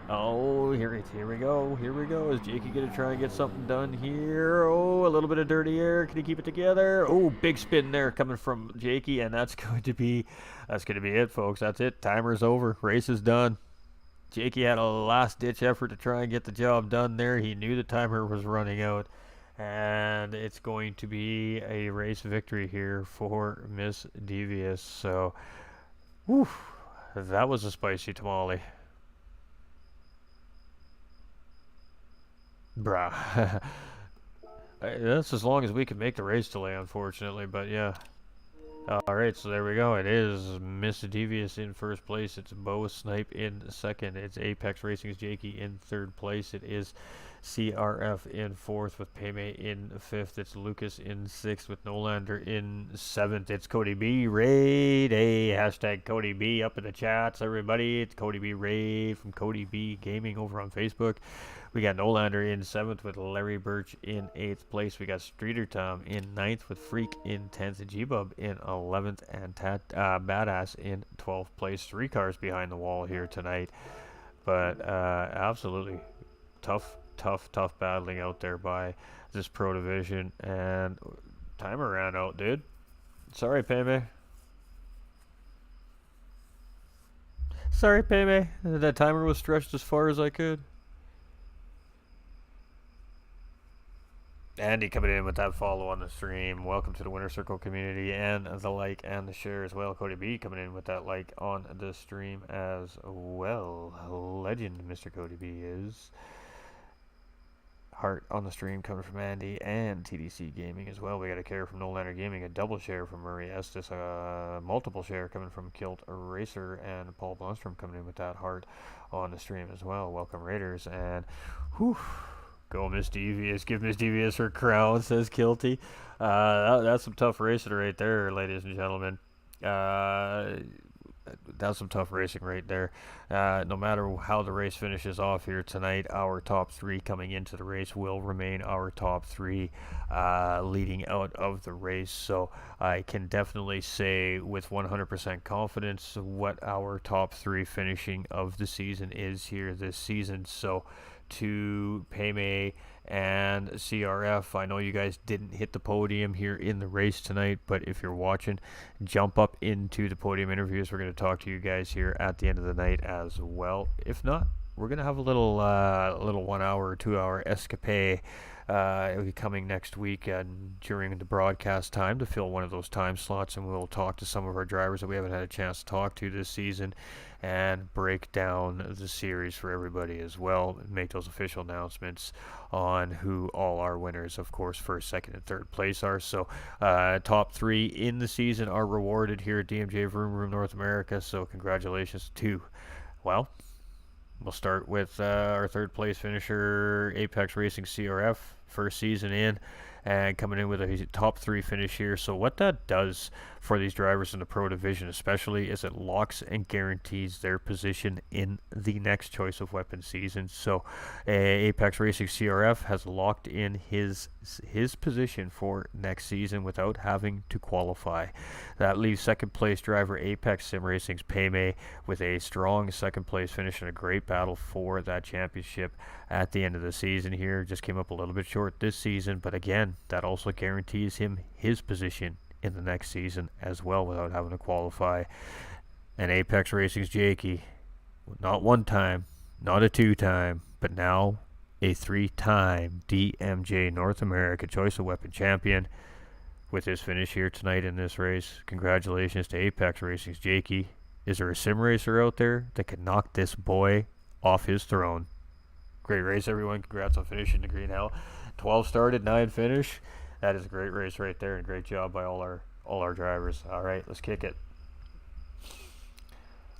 Oh, here we go. Here we go. Is Jakey going to try and get something done here? Oh, a little bit of dirty air. Can he keep it together? Oh, big spin there coming from Jakey, and that's going to be it, folks. That's it. Timer's over. Race is done. Jakey had a last-ditch effort to try and get the job done there. He knew the timer was running out, and it's going to be a race victory here for Miss Devious. So, whew, that was a spicy tamale. Bruh. That's as long as we can make the race delay, unfortunately, but yeah. Alright, so there we go. It is Miss Devious in first place. It's Bow Snipe in second. It's Apex Racing's Jakey in third place. It is CRF in fourth with Payme in fifth. It's Lucas in sixth with Nolander in seventh. It's Cody B. Raid. Hey, hashtag Cody B up in the chats, everybody. It's Cody B. Raid from Cody B Gaming over on Facebook. We got Nolander in seventh with Larry Birch in eighth place. We got Streeter Tom in ninth with Freak in 10th, G-Bub in 11th, and Badass in 12th place. 3 cars behind the wall here tonight. But absolutely tough battling out there by this Pro Division. And timer ran out, dude. Sorry, Payme. Sorry, Payme. That timer was stretched as far as I could. Andy coming in with that follow on the stream. Welcome to the Winner Circle community, and the like and the share as well. Cody B coming in with that like on the stream as well. Legend Mr. Cody B is. Heart on the stream coming from Andy and TDC Gaming as well. We got a care from Nolander Gaming, a double share from Murray Estes, a multiple share coming from Kilt Racer, and Paul Blunstrom coming in with that heart on the stream as well. Welcome Raiders, and whew. Go Miss Devious. Give Miss Devious her crown, says Kilty. That's some tough racing right there, ladies and gentlemen. That's some tough racing right there. No matter how the race finishes off here tonight, our top 3 coming into the race will remain our top 3 leading out of the race. So I can definitely say with 100% confidence what our top 3 finishing of the season is here this season. So to Payme and CRF, I know you guys didn't hit the podium here in the race tonight, but if you're watching, jump up into the podium interviews. We're going to talk to you guys here at the end of the night as well. If not, we're going to have a little 1 hour or 2 hour escapade coming next week during the broadcast time to fill one of those time slots, and we'll talk to some of our drivers that we haven't had a chance to talk to this season and break down the series for everybody as well, and make those official announcements on who all our winners, of course, first, second, and third place are. So top 3 in the season are rewarded here at DMJ Vroom Room North America, so congratulations to, well, we'll start with our third place finisher, Apex Racing CRF, first season in, and coming in with a top 3 finish here. So what that does for these drivers in the Pro Division especially is it locks and guarantees their position in the next choice of weapon season. So Apex Racing CRF has locked in his position for next season without having to qualify. That leaves second place driver Apex Sim Racing's Payme with a strong second place finish and a great battle for that championship at the end of the season here. Just came up a little bit short this season, but again, that also guarantees him his position in the next season as well without having to qualify. And Apex Racing's Jakey, not 1 time, not a 2 time, but now a 3-time DMJ North America Choice of Weapon champion with his finish here tonight in this race. Congratulations to Apex Racing's Jakey. Is there a sim racer out there that can knock this boy off his throne? Great race, everyone. Congrats on finishing the Green Hell. 12 started, 9 finish. That is a great race right there, and great job by all our drivers. All right, let's kick it.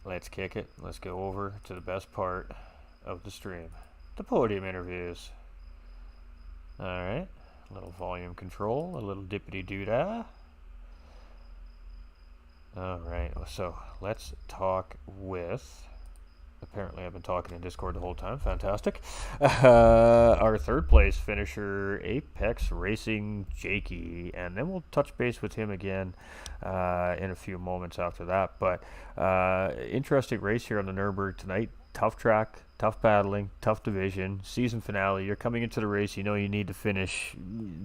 Let's go over to the best part of the stream, the podium interviews. All right, a little volume control, a little dippity doo-dah. All right, so let's talk with Apparently, I've been talking in Discord the whole time. Fantastic. Our third place finisher, Apex Racing Jakey, and then we'll touch base with him again in a few moments after that. But interesting race here on the Nurburgring tonight. Tough track, tough battling, tough division, season finale. You're coming into the race, you know you need to finish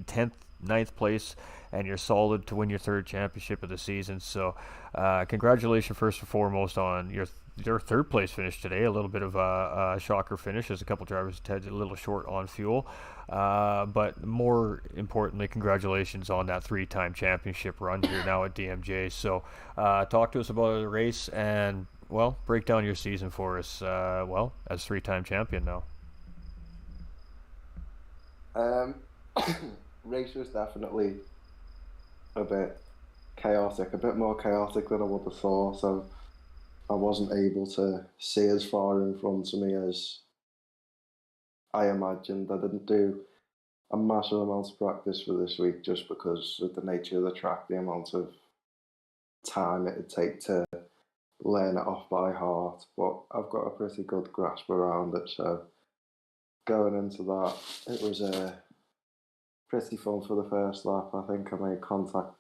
10th, ninth place, and you're solid to win your third championship of the season. So, congratulations first and foremost on your third place finish today. A little bit of a shocker finish as a couple drivers had a little short on fuel. But more importantly, congratulations on that 3-time championship run here now at DMJ. So talk to us about the race and, well, break down your season for us, as 3-time champion now. Race was definitely a bit chaotic, a bit more chaotic than I would have thought. So I wasn't able to see as far in front of me as I imagined. I didn't do a massive amount of practice for this week just because of the nature of the track, the amount of time it'd take to learn it off by heart. But I've got a pretty good grasp around it, so going into that, it was pretty fun for the first lap. I think I made contact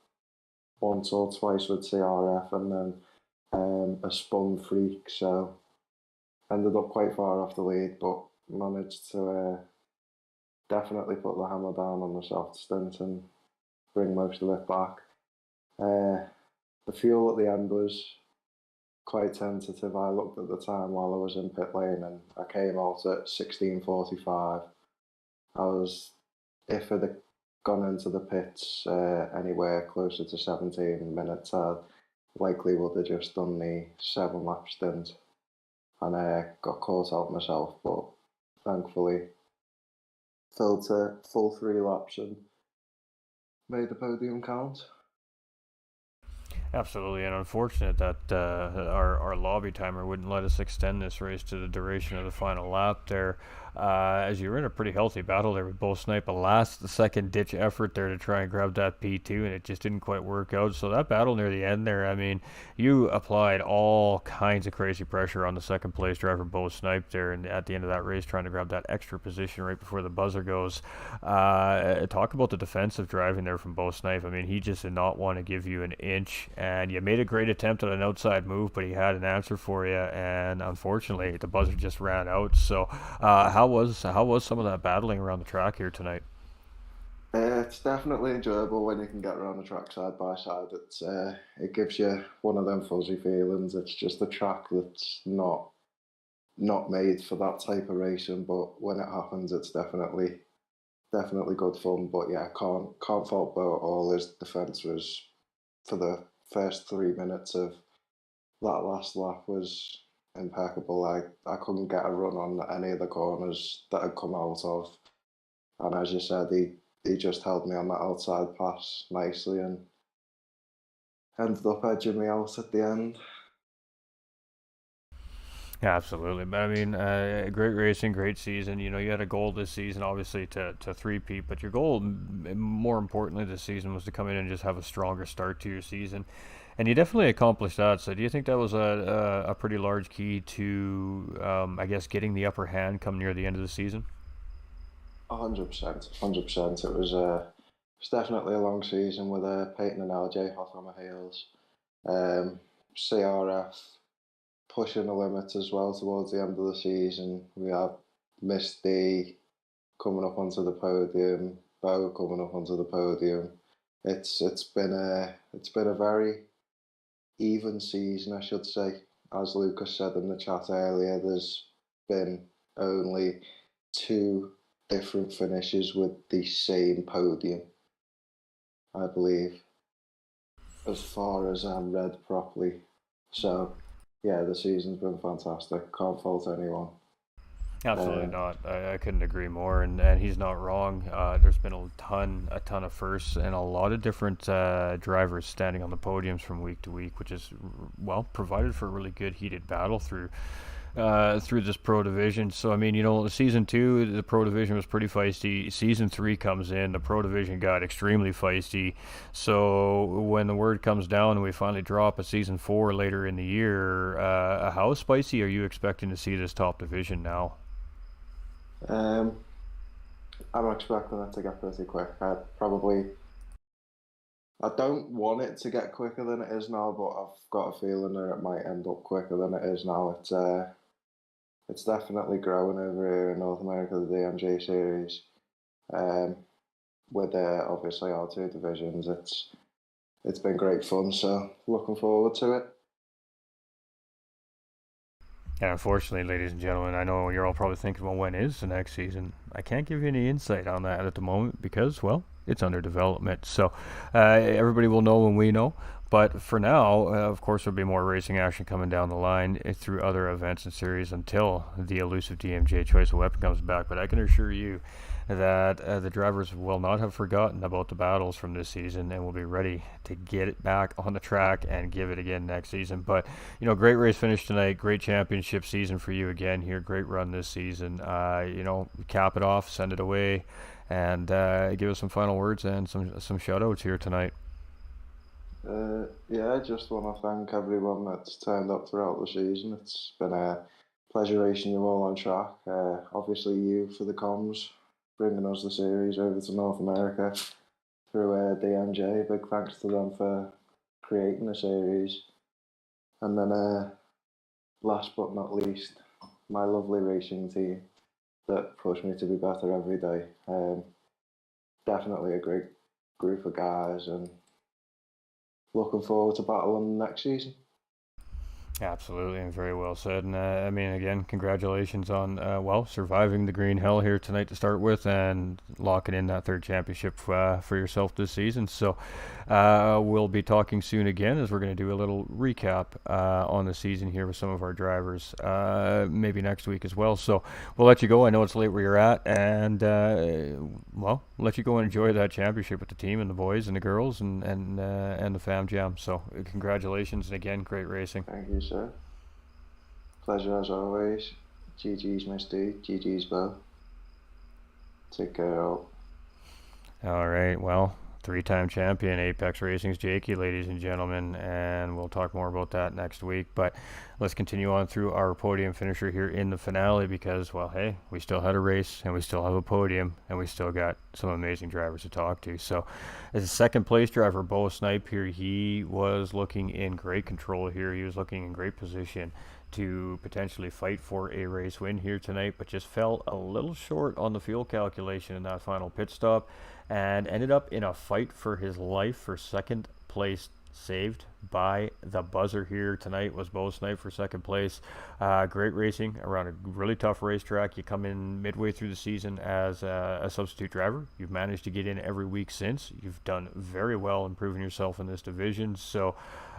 once or twice with CRF and then a spun freak, so ended up quite far off the lead, but managed to definitely put the hammer down on the soft stint and bring most of it back. The fuel at the end was quite tentative. I looked at the time while I was in pit lane and I came out at 16:45. If I'd have gone into the pits anywhere closer to 17 minutes, I likely would have just done the 7-lap stint and got caught out myself, but thankfully filled to full 3 laps and made the podium count. Absolutely, and unfortunate that our lobby timer wouldn't let us extend this race to the duration of the final lap there, as you were in a pretty healthy battle there with both Snipe. A last-second ditch effort there to try and grab that P2, and it just didn't quite work out. So that battle near the end there, I mean, you applied all kinds of crazy pressure on the second-place driver, Bo Snipe there, and at the end of that race, trying to grab that extra position right before the buzzer goes. Talk about the defensive driving there from Bo Snipe. I mean, he just did not want to give you an inch, and you made a great attempt at an outside move, but he had an answer for you, and unfortunately, the buzzer just ran out. So, how was some of that battling around the track here tonight? It's definitely enjoyable when you can get around the track side by side. It gives you one of them fuzzy feelings. It's just a track that's not made for that type of racing, but when it happens, it's definitely good fun. But yeah, can't fault Bo at all. His defence was, for the first 3 minutes of that last lap, was impeccable. I couldn't get a run on any of the corners that had come out of, and as you said, he just held me on that outside pass nicely and ended up edging me out at the end. Yeah, absolutely. But I mean, great racing, great season. You know, you had a goal this season, obviously, to three-peat, but your goal, more importantly, this season was to come in and just have a stronger start to your season. And you definitely accomplished that. So do you think that was a pretty large key to, I guess, getting the upper hand come near the end of the season? 100%, 100%. It's definitely a long season with Peyton and LJ hot on my heels. CRF pushing the limits as well towards the end of the season. We have Miss D coming up onto the podium, Bo coming up onto the podium. It's been a very even season, I should say. As Lucas said in the chat earlier, there's been only 2 different finishes with the same podium, I believe, as far as I'm read properly. So yeah, the season's been fantastic. Can't fault anyone. Absolutely not. I couldn't agree more, and he's not wrong. There's been a ton of firsts and a lot of different drivers standing on the podiums from week to week, which is, well, provided for a really good heated battle through through this pro division. So I mean, season two, the pro division was pretty feisty. Season three comes in, the pro division got extremely feisty. So when the word comes down and we finally drop a season four later in the year, how spicy are you expecting to see this top division now? Um, I'm expecting it to get pretty quick. I don't want it to get quicker than it is now, but I've got a feeling that it might end up quicker than it is now. It's definitely growing over here in North America, the DMJ series. Um, with obviously our two divisions, it's been great fun. So looking forward to it. And unfortunately, ladies and gentlemen, I know you're all probably thinking, well, when is the next season? I can't give you any insight on that at the moment because, well, it's under development. So everybody will know when we know. But for now, of course, there'll be more racing action coming down the line through other events and series until the elusive DMJ choice of weapon comes back. But I can assure you that the drivers will not have forgotten about the battles from this season and will be ready to get it back on the track and give it again next season. But great race finish tonight, great championship season for you again here, great run this season. Cap it off, send it away, and give us some final words and some shout outs here tonight. Yeah, I just want to thank everyone that's turned up throughout the season. It's been a pleasure racing you all on track. Obviously, you for the comms, bringing us the series over to North America through DMJ. Big thanks to them for creating the series. And then, last but not least, my lovely racing team that push me to be better every day. Definitely a great group of guys, and looking forward to battling next season. Absolutely, and very well said. And I mean, again, congratulations on surviving the green hell here tonight to start with, and locking in that third championship for yourself this season. So we'll be talking soon again, as we're going to do a little recap on the season here with some of our drivers, maybe next week as well. So we'll let you go. I know it's late where you're at, and let you go and enjoy that championship with the team and the boys and the girls and the fam jam. So congratulations, and again, great racing. Thank you, sir. Pleasure as always. GG's Miss D, GG's Bo. Take care all. All right. Well, three-time champion Apex Racing's Jakey, ladies and gentlemen, and we'll talk more about that next week. But let's continue on through our podium finisher here in the finale because, well, hey, we still had a race and we still have a podium and we still got some amazing drivers to talk to. So, as a second place driver, Bo Snipe here, he was looking in great control here. He was looking in great position to potentially fight for a race win here tonight, but just fell a little short on the fuel calculation in that final pit stop and ended up in a fight for his life for second place. Saved by the buzzer here tonight was Bo Snipe for second place. Great racing around a really tough racetrack. You come in midway through the season as a substitute driver. You've managed to get in every week since. You've done very well improving yourself in this division. So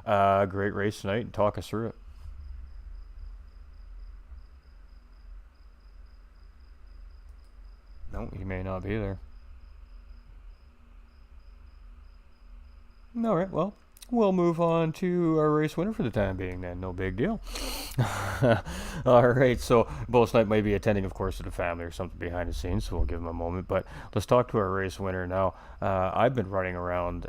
great race tonight, and talk us through it. No, he may not be there. All right, well, we'll move on to our race winner for the time being then. No big deal. All right, so Bo Snipe might be attending, of course, to the family or something behind the scenes, so we'll give him a moment. But let's talk to our race winner now. I've been running around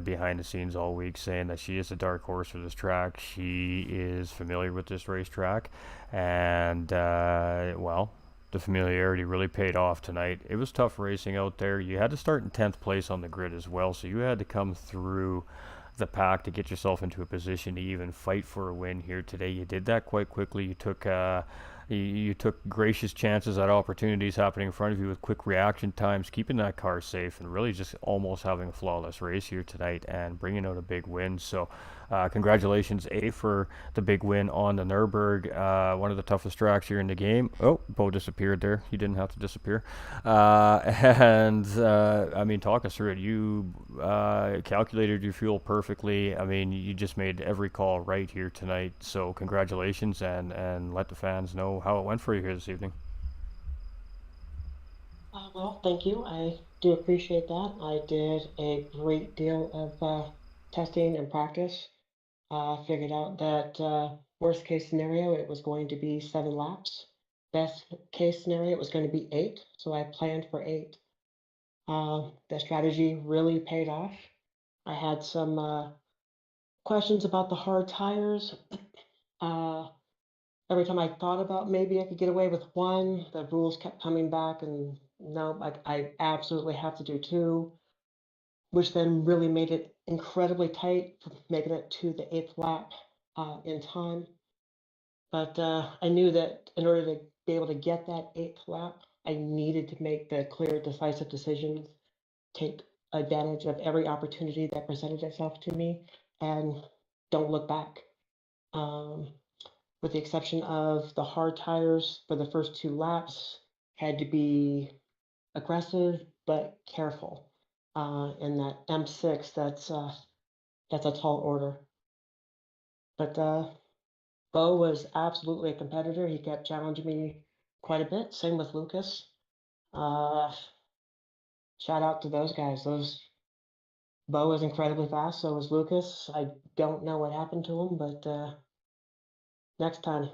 behind the scenes all week saying that she is a dark horse for this track. She is familiar with this racetrack, and, the familiarity really paid off tonight. It was tough racing out there. You had to start in 10th place on the grid as well, so you had to come through the pack to get yourself into a position to even fight for a win here today. You did that quite quickly. You took gracious chances at opportunities happening in front of you with quick reaction times, keeping that car safe, and really just almost having a flawless race here tonight and bringing out a big win. So congratulations, for the big win on the Nurburgring, one of the toughest tracks here in the game. Oh, Bo disappeared there. He didn't have to disappear. Talk us through it. You calculated your fuel perfectly. I mean, you just made every call right here tonight. So congratulations, and let the fans know how it went for you here this evening. Well, thank you. I do appreciate that. I did a great deal of testing and practice. Figured out that Worst case scenario, it was going to be 7 laps. Best case scenario, it was going to be 8. So I planned for 8. The strategy really paid off. I had some questions about the hard tires. Uh, every time I thought about maybe I could get away with 1, the rules kept coming back, and no, I absolutely have to do 2, which then really made it incredibly tight for making it to the 8th lap in time. But I knew that in order to be able to get that 8th lap, I needed to make the clear, decisive decisions, take advantage of every opportunity that presented itself to me, and don't look back. Um, with the exception of the hard tires for the first 2 laps, had to be aggressive but careful. In that M6, that's a tall order. But Bo was absolutely a competitor. He kept challenging me quite a bit. Same with Lucas. Uh, Shout out to those guys. Those Bo was incredibly fast. So was Lucas. I don't know what happened to him, but next time.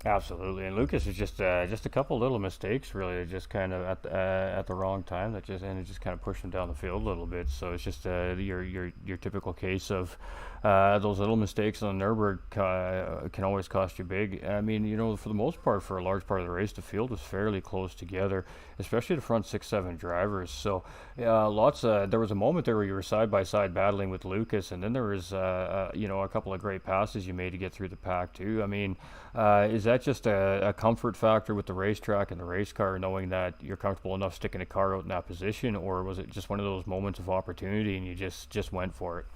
Absolutely, and Lucas is just a couple little mistakes really, that just kind of at the wrong time, that just and it just kind of pushed him down the field a little bit. So it's just your typical case of those little mistakes on the Nurburgring can always cost you big. I mean, for the most part, for a large part of the race, the field was fairly close together, especially the front 6, 7 drivers. So there was a moment there where you were side by side battling with Lucas, and then there was a couple of great passes you made to get through the pack too. I mean, is that just a comfort factor with the racetrack and the race car, knowing that you're comfortable enough sticking a car out in that position, or was it just one of those moments of opportunity and you just went for it?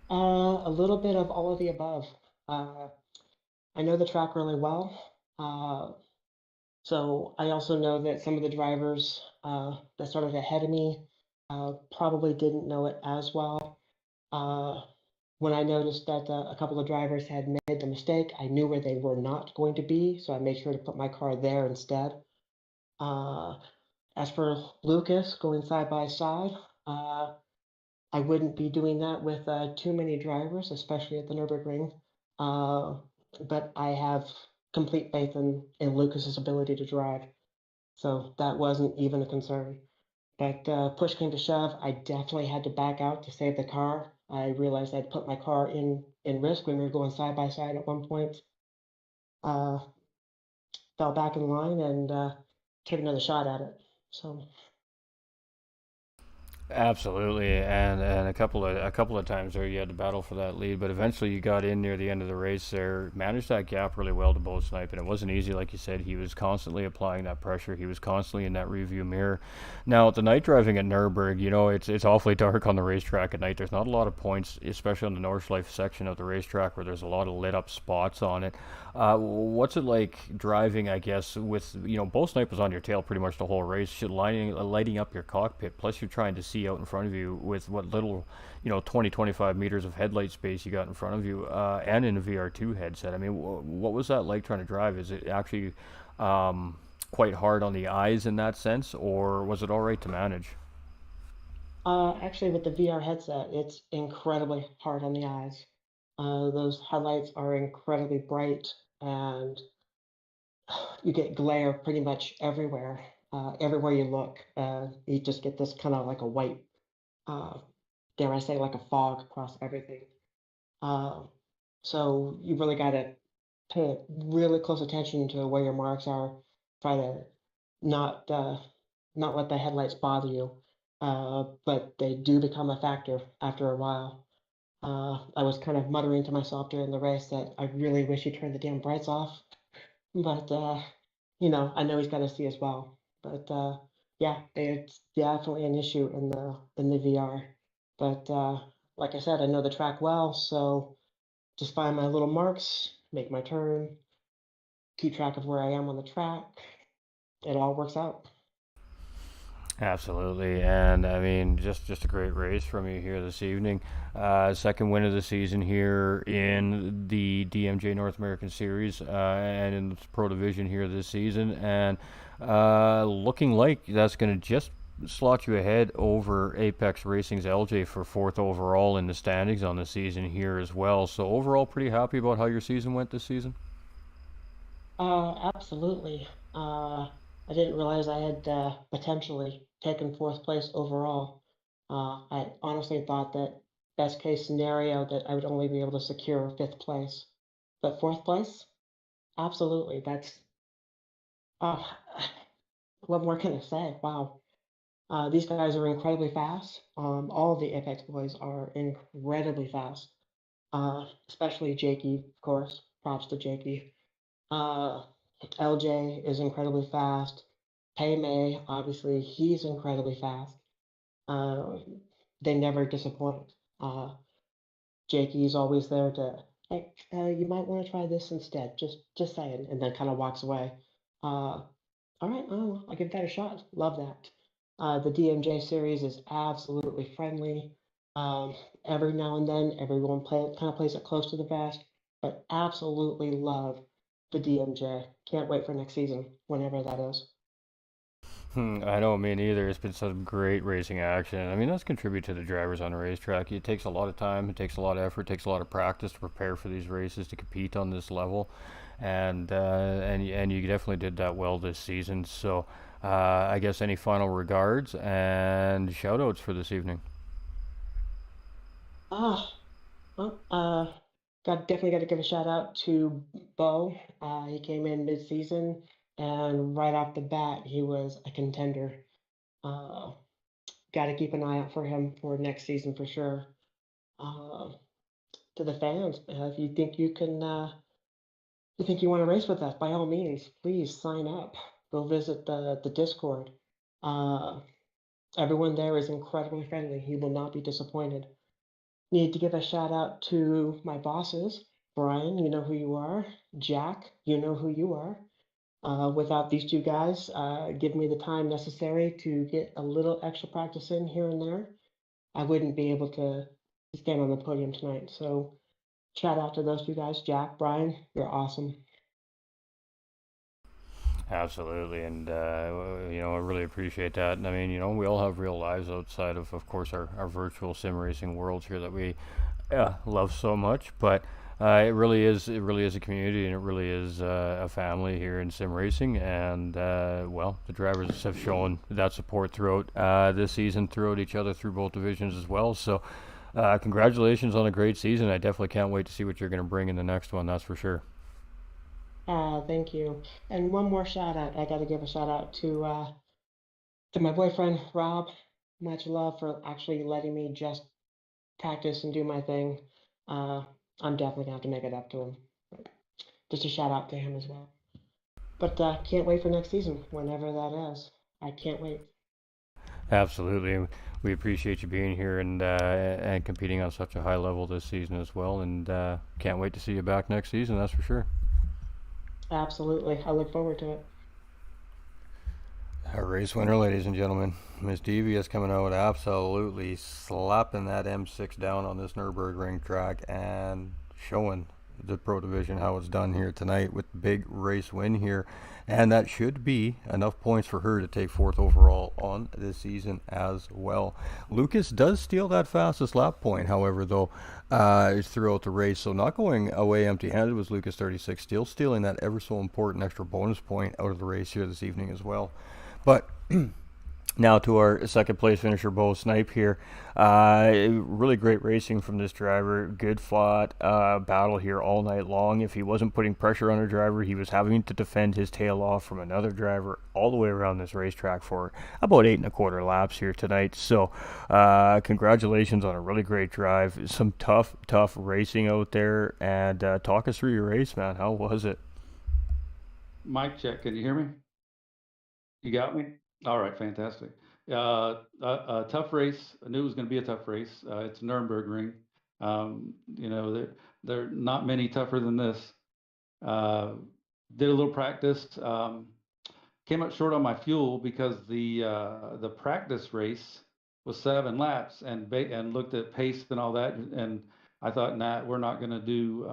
A little bit of all of the above. Uh, I know the track really well. Uh, so I also know that some of the drivers that started ahead of me probably didn't know it as well. Uh, when I noticed that a couple of drivers had made the mistake, I knew where they were not going to be, so I made sure to put my car there instead. Uh, as for Lucas going side by side, uh, I wouldn't be doing that with too many drivers, especially at the Nurburgring. Uh, but I have complete faith in Lucas's ability to drive, so that wasn't even a concern. But push came to shove, I definitely had to back out to save the car. I realized I'd put my car in risk when we were going side by side at one point. Uh, Fell back in line and took another shot at it. So Absolutely, and a couple of times there you had to battle for that lead, but eventually you got in near the end of the race there, managed that gap really well to Bo Snipe, and it wasn't easy, like you said. He was constantly applying that pressure. He was constantly in that review mirror. Now at the night driving at Nurburgring, it's awfully dark on the racetrack at night. There's not a lot of points, especially on the Nordschleife section of the racetrack where there's a lot of lit up spots on it. What's it like driving, I guess, with, Bo Snipe was on your tail pretty much the whole race, lighting up your cockpit, plus you're trying to see out in front of you with what little, 20, 25 meters of headlight space you got in front of you, and in a VR2 headset. I mean, what was that like trying to drive? Is it actually quite hard on the eyes in that sense, or was it all right to manage? actually, with the VR headset, it's incredibly hard on the eyes. Those highlights are incredibly bright, and you get glare pretty much everywhere. Everywhere you look, you just get this kind of like a white, uh, dare I say, like a fog across everything. Uh, so you really got to pay really close attention to where your marks are. Try to not not let the headlights bother you, but they do become a factor after a while. I was kind of muttering to myself during the race that I really wish he turned the damn brights off, but I know he's got to see as well. But yeah, it's definitely an issue in the VR. But like I said, I know the track well, so just find my little marks, make my turn, keep track of where I am on the track. It all works out. Absolutely, and I mean, just a great race from you here this evening. Second win of the season here in the DMJ North American Series, and in the Pro Division here this season, and looking like that's going to just slot you ahead over Apex Racing's LJ for fourth overall in the standings on the season here as well. So overall, pretty happy about how your season went this season. Absolutely. I didn't realize I had potentially taken fourth place overall. I honestly thought that best case scenario that I would only be able to secure fifth place, but fourth place, absolutely. That's uh, what more can I say? Wow. These guys are incredibly fast. All of the Apex boys are incredibly fast. Especially Jakey, of course. Props to Jakey. Uh, LJ is incredibly fast. Pei Mei, obviously, he's incredibly fast. Uh, they never disappoint. Jakey's always there to, like, you might want to try this instead. Just saying, and then kind of walks away. All right, oh, I'll give that a shot. Love that. The DMJ series is absolutely friendly. Um, every now and then, everyone kind of plays it close to the vest, but absolutely love the DMJ. Can't wait for next season, whenever that is. I don't mean either. It's been some great racing action. I mean, that's contribute to the drivers on the racetrack. It takes a lot of time, it takes a lot of effort, it takes a lot of practice to prepare for these races to compete on this level, and you definitely did that well this season. So, I guess any final regards and shout outs for this evening. Ah, well, definitely got to give a shout out to Bo. He came in mid-season, and right off the bat, he was a contender. Uh, got to keep an eye out for him for next season for sure. Uh, to the fans, if you think you think you want to race with us, by all means, please sign up. Go visit the Discord. Uh, everyone there is incredibly friendly. You will not be disappointed. Need to give a shout out to my bosses. Brian, you know who you are. Jack, you know who you are. Without these two guys, give me the time necessary to get a little extra practice in here and there, I wouldn't be able to stand on the podium tonight. So shout out to those two guys, Jack, Brian, you're awesome. Absolutely, and I really appreciate that. And I mean, we all have real lives outside of course, our virtual sim racing worlds here that we love so much. But it really is a community, and it really is a family here in sim racing. And well, the drivers have shown that support throughout this season, throughout each other through both divisions as well. So, congratulations on a great season. I definitely can't wait to see what you're going to bring in the next one. That's for sure. Thank you. And one more shout out. I got to give a shout out to my boyfriend Rob. Much love for actually letting me just practice and do my thing. Uh, I'm definitely gonna have to make it up to him. Just a shout out to him as well. But can't wait for next season, whenever that is. I can't wait. Absolutely. We appreciate you being here and competing on such a high level this season as well. And can't wait to see you back next season, that's for sure. Absolutely. I look forward to it. Our race winner, ladies and gentlemen. Miss Devious coming out absolutely slapping that M6 down on this Nurburgring track and showing the Pro Division how it's done here tonight with the big race win here. And that should be enough points for her to take fourth overall on this season as well. Lucas does steal that fastest lap point, however, though, throughout the race. So not going away empty-handed was Lucas 36, still stealing that ever so important extra bonus point out of the race here this evening as well. But now to our second place finisher, Bo Snipe here. Really great racing from this driver. Good fought battle here all night long. If he wasn't putting pressure on a driver, he was having to defend his tail off from another driver all the way around this racetrack for about 8 1/4 laps here tonight. So congratulations on a really great drive. Some tough racing out there. And talk us through your race, man. How was it? Mic check. Can you hear me? You got me? All right, fantastic. A tough race. I knew it was going to be a tough race. It's Nurburgring. There are not many tougher than this. Did a little practice. Came up short on my fuel because the practice race was 7 laps, and looked at pace and all that, and I thought, nah, we're not going to do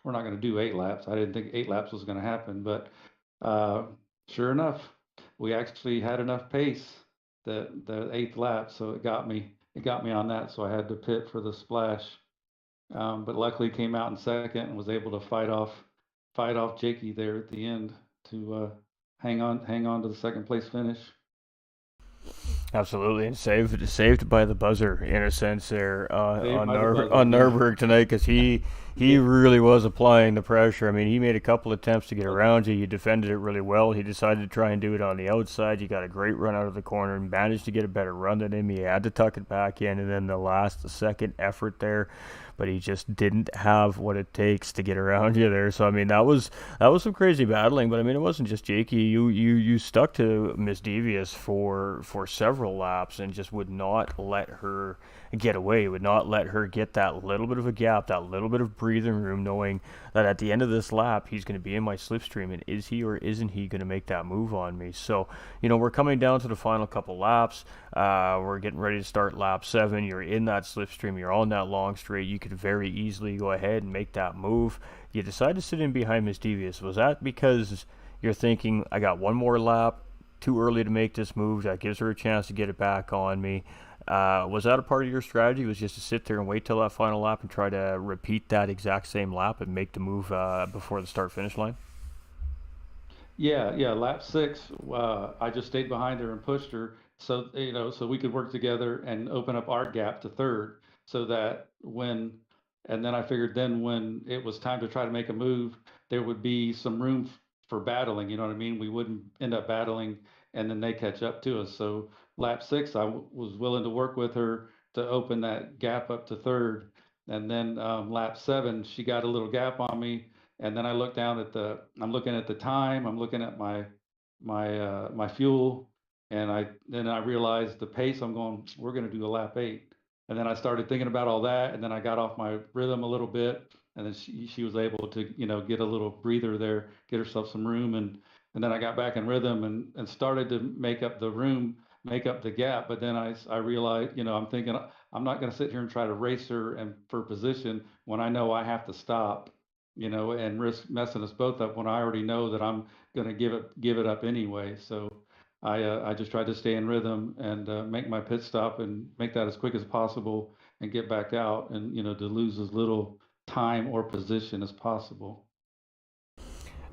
8 laps. I didn't think 8 laps was going to happen, but sure enough, we actually had enough pace the eighth lap, so it got me on that. So I had to pit for the splash, but luckily came out in second and was able to fight off Jakey there at the end to hang on to the second place finish. Absolutely, and saved by the buzzer in a sense there Saved on by the buzzer, on yeah. Nurburgring tonight, because he Yeah. really was applying the pressure. I mean, he made a couple attempts to get around you. You defended it really well. He decided to try and do it on the outside. You got a great run out of the corner and managed to get a better run than him. He had to tuck it back in, and then the second effort there, but he just didn't have what it takes to get around you there. So I mean, that was some crazy battling. But I mean, it wasn't just Jakey. You stuck to Miss Devious for several laps and just would not let her get away. Would not let her get that little bit of a gap, that little bit of breathing room, knowing that at the end of this lap he's going to be in my slipstream, and is he or isn't he going to make that move on me? So we're coming down to the final couple laps. We're getting ready to start lap 7. You're in that slipstream. You're on that long straight. You could very easily go ahead and make that move. You decide to sit in behind Miss Devious. Was that because you're thinking, I got one more lap, too early to make this move, that gives her a chance to get it back on me? Was that a part of your strategy? Was just to sit there and wait till that final lap and try to repeat that exact same lap and make the move before the start finish line? Yeah, lap 6, I just stayed behind her and pushed her, so so we could work together and open up our gap to third, so that and then I figured then when it was time to try to make a move, there would be some room for battling. You know what I mean? We wouldn't end up battling, and then they catch up to us. So lap 6, I was willing to work with her to open that gap up to third, and then lap 7, she got a little gap on me. And then I look down I'm looking at the time, I'm looking at my fuel, and then I realized the pace. I'm going, we're going to do a lap 8. And then I started thinking about all that, and then I got off my rhythm a little bit, and then she was able to get a little breather there, get herself some room, and then I got back in rhythm and started to make up the room, make up the gap. But then I realized, I'm thinking, I'm not going to sit here and try to race her and for position when I know I have to stop, and risk messing us both up when I already know that I'm going to give it up anyway. So I just tried to stay in rhythm and make my pit stop and make that as quick as possible and get back out, and to lose as little time or position as possible.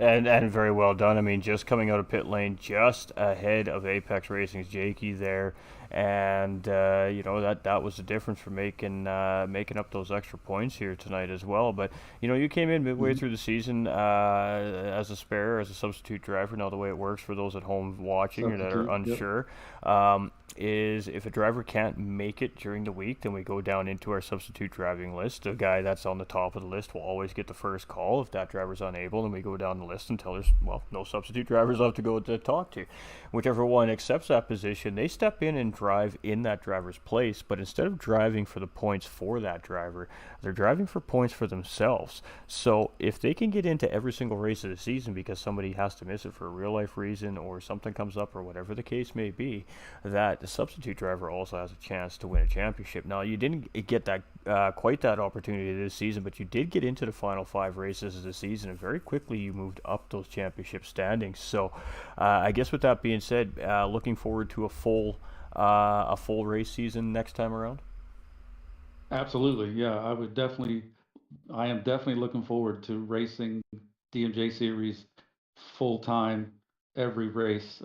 And very well done. I mean, just coming out of pit lane, just ahead of Apex Racing's Jakey there, and that was the difference for making up those extra points here tonight as well. But you came in midway through the season as a spare, as a substitute driver. Now the way it works for those at home watching or that are unsure, is if a driver can't make it during the week, then we go down into our substitute driving list. The guy that's on the top of the list will always get the first call. If that driver's unable, then we go down the list until there's no substitute drivers left to go to talk to. Whichever one accepts that position, they step in and drive in that driver's place. But instead of driving for the points for that driver, they're driving for points for themselves. So if they can get into every single race of the season because somebody has to miss it for a real life reason or something comes up or whatever the case may be, that the substitute driver also has a chance to win a championship. Now, you didn't get that quite that opportunity this season, but you did get into the final 5 races of the season, and very quickly you moved up those championship standings. So I guess with that being said, looking forward to a full race season next time around. Absolutely, yeah. I am definitely looking forward to racing DMJ series full time every race.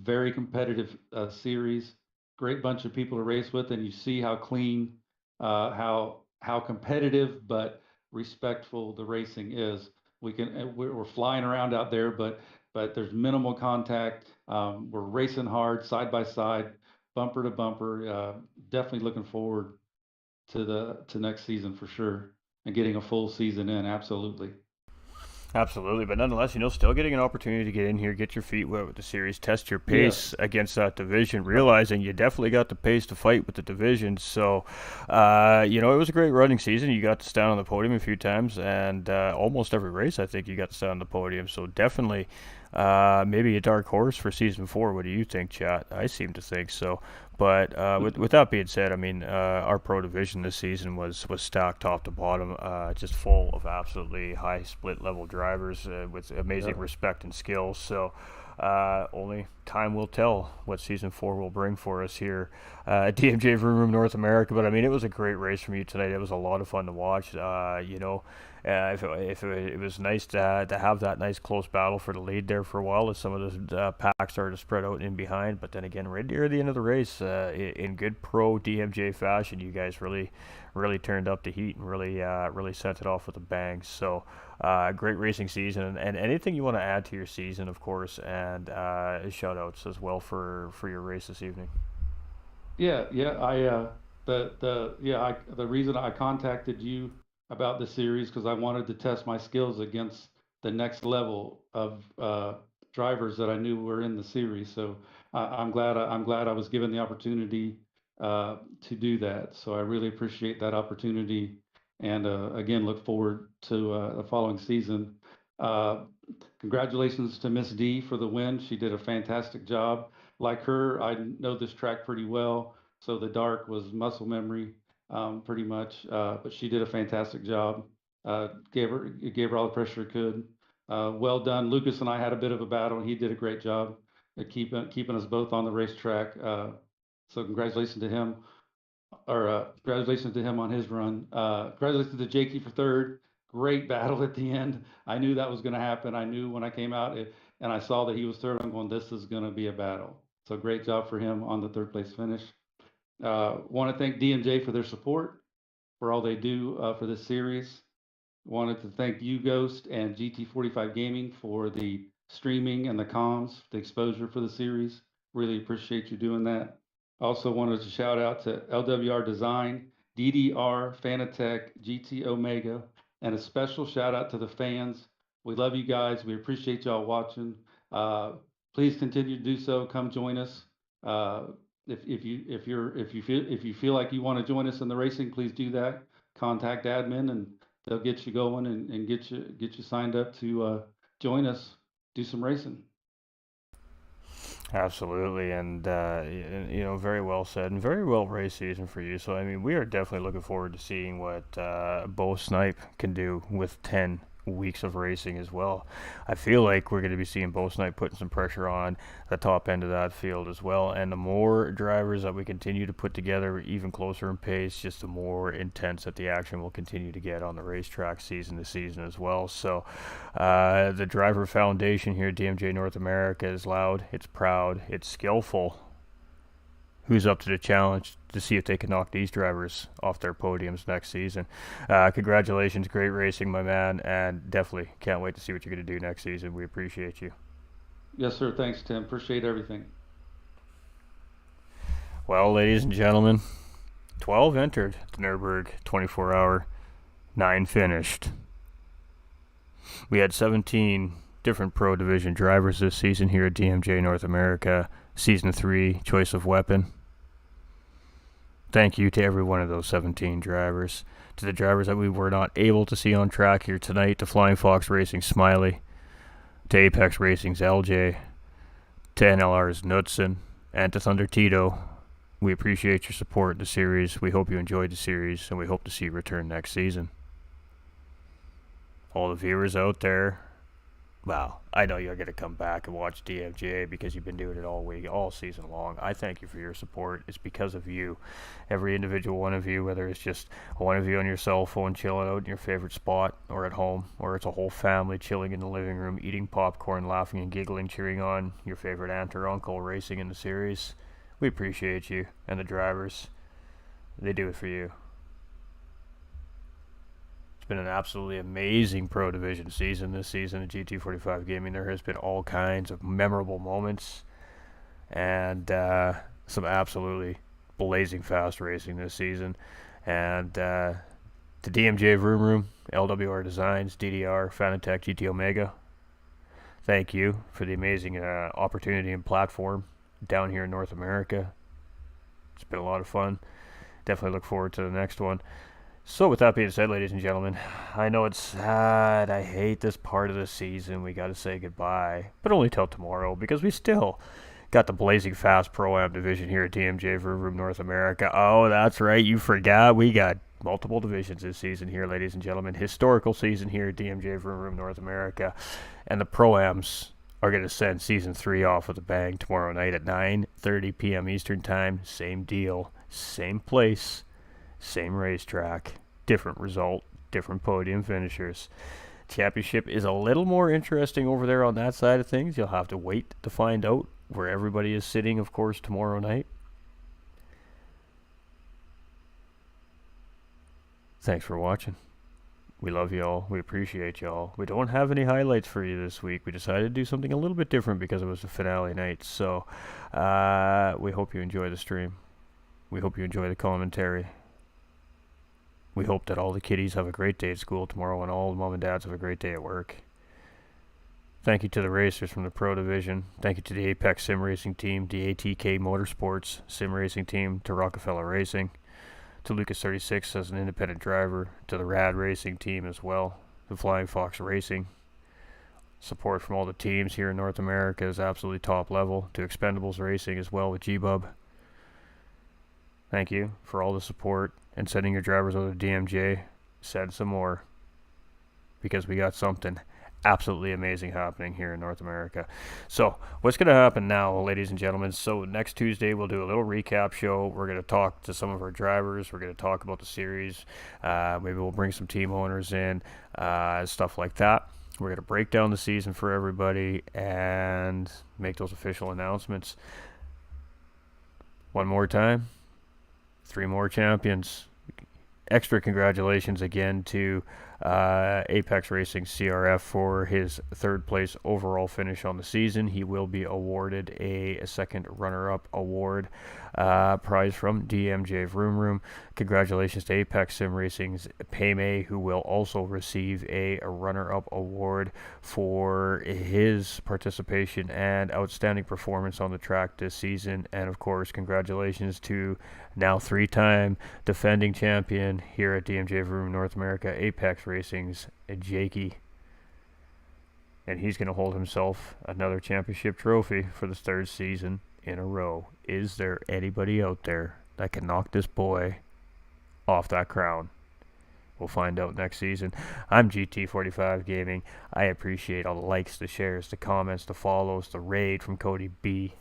Very competitive series. Great bunch of people to race with, and you see how clean, how competitive but respectful the racing is. We're flying around out there, but there's minimal contact. We're racing hard, side by side, bumper to bumper. Definitely looking forward to next season for sure, and getting a full season in. Absolutely. Absolutely, but nonetheless, still getting an opportunity to get in here, get your feet wet with the series, test your pace against that division, realizing you definitely got the pace to fight with the division. So, it was a great running season. You got to stand on the podium a few times, and almost every race, I think you got to stand on the podium. So definitely, maybe a dark horse for season 4. What do you think, chat? I seem to think so. But with that being said, I mean, our pro division this season was stacked top to bottom, just full of absolutely high split level drivers with amazing respect and skills. So only time will tell what Season 4 will bring for us here at DMJ Vroom Room North America. But I mean, it was a great race from you tonight. It was a lot of fun to watch. It was nice to have that nice close battle for the lead there for a while as some of the packs started to spread out in behind. But then again, right near the end of the race, in good pro DMJ fashion, you guys really turned up the heat and really sent it off with a bang. So great racing season, and anything you want to add to your season, of course, and shout outs as well for your race this evening. Yeah. The reason I contacted you about the series because I wanted to test my skills against the next level of drivers that I knew were in the series. So I'm glad I was given the opportunity to do that. So I really appreciate that opportunity, and again look forward to the following season. Uh, Congratulations to Miss D for the win. She did a fantastic job. Like her, I know this track pretty well, so the dark was muscle memory, pretty much. But she did a fantastic job. Gave her all the pressure it could. Well done. Lucas and I had a bit of a battle. He did a great job at keeping us both on the racetrack. So congratulations to him, or congratulations to him on his run. Congratulations to Jakey for third. Great battle at the end. I knew that was going to happen. I knew when I came out and I saw that he was third, I'm going, this is going to be a battle. So great job for him on the third place finish. Want to thank DMJ for their support, for all they do for this series. Wanted to thank you, Ghost, and GT45 Gaming for the streaming and the comms, the exposure for the series. Really appreciate you doing that. Also wanted to shout out to LWR Design, DDR, Fanatec, GT Omega, and a special shout out to the fans. We love you guys. We appreciate y'all watching. Please continue to do so. Come join us. If you feel like you want to join us in the racing, please do that. Contact admin and they'll get you going and get you signed up to join us, do some racing. Absolutely, and very well said and very well raced season for you. So I mean, we are definitely looking forward to seeing what Bo Snipe can do with 10 weeks of racing as well. I feel like we're going to be seeing Bo Snipe putting some pressure on the top end of that field as well. And the more drivers that we continue to put together, even closer in pace, just the more intense that the action will continue to get on the racetrack season to season as well. So the driver foundation here at DMJ North America is loud, it's proud, it's skillful. Who's up to the challenge to see if they can knock these drivers off their podiums next season. Congratulations, great racing, my man, and definitely can't wait to see what you're going to do next season. We appreciate you. Yes, sir. Thanks, Tim. Appreciate everything. Well, ladies and gentlemen, 12 entered the Nurburgring 24-hour, 9 finished. We had 17 different Pro Division drivers this season here at DMJ North America, Season 3, Choice of Weapon. Thank you to every one of those 17 drivers. To the drivers that we were not able to see on track here tonight, to Flying Fox Racing Smiley, to Apex Racing's LJ, to NLR's Knudsen, and to Thunder Tito. We appreciate your support in the series. We hope you enjoyed the series, and we hope to see you return next season. All the viewers out there, wow, I know you're going to come back and watch DMJ because you've been doing it all week, all season long. I thank you for your support. It's because of you. Every individual one of you, whether it's just one of you on your cell phone chilling out in your favorite spot or at home, or it's a whole family chilling in the living room, eating popcorn, laughing and giggling, cheering on your favorite aunt or uncle racing in the series. We appreciate you and the drivers. They do it for you. Been an absolutely amazing Pro Division season this season at GT45 Gaming. There has been all kinds of memorable moments and some absolutely blazing fast racing this season. And to DMJ Vroom Room, LWR Designs, DDR, Fanatec, GT Omega, thank you for the amazing opportunity and platform down here in North America. It's been a lot of fun. Definitely look forward to the next one. So with that being said, ladies and gentlemen, I know it's sad. I hate this part of the season. We got to say goodbye, but only till tomorrow because we still got the blazing fast Pro-Am division here at DMJ Vroom Room North America. Oh, that's right. You forgot. We got multiple divisions this season here, ladies and gentlemen. Historical season here at DMJ Vroom Room North America. And the Pro-Ams are going to send season 3 off with a bang tomorrow night at 9:30 p.m. Eastern Time. Same deal, same place, same racetrack, different result, different podium finishers. Championship is a little more interesting over there on that side of things. You'll have to wait to find out where everybody is sitting, of course, tomorrow night. Thanks for watching. We love y'all. We appreciate y'all. We don't have any highlights for you this week. We decided to do something a little bit different because it was the finale night. So we hope you enjoy the stream. We hope you enjoy the commentary. We hope that all the kiddies have a great day at school tomorrow and all the mom and dads have a great day at work. Thank you to the racers from the Pro Division. Thank you to the Apex Sim Racing Team, the ATK Motorsports Sim Racing Team, to Rockefeller Racing, to Lucas 36 as an independent driver, to the Rad Racing Team as well, to Flying Fox Racing. Support from all the teams here in North America is absolutely top level, to Expendables Racing as well with G-Bub. Thank you for all the support and sending your drivers over to DMJ. Send some more, because we got something absolutely amazing happening here in North America. So what's going to happen now, ladies and gentlemen? So next Tuesday we'll do a little recap show. We're going to talk to some of our drivers. We're going to talk about the series. Maybe we'll bring some team owners in, stuff like that. We're going to break down the season for everybody and make those official announcements. One more time, 3 more champions. Extra congratulations again to Apex Racing CRF for his 3rd place overall finish on the season. He will be awarded a second runner-up award prize from DMJ Vroom Room. Congratulations to Apex Sim Racing's Payme, who will also receive a runner-up award for his participation and outstanding performance on the track this season. And of course, congratulations to now 3-time defending champion here at DMJ Vroom North America, Apex Racing's Jakey. And he's going to hold himself another championship trophy for the 3rd season in a row. Is there anybody out there that can knock this boy off that crown? We'll find out next season. I'm GT45 Gaming. I appreciate all the likes, the shares, the comments, the follows, the raid from Cody B,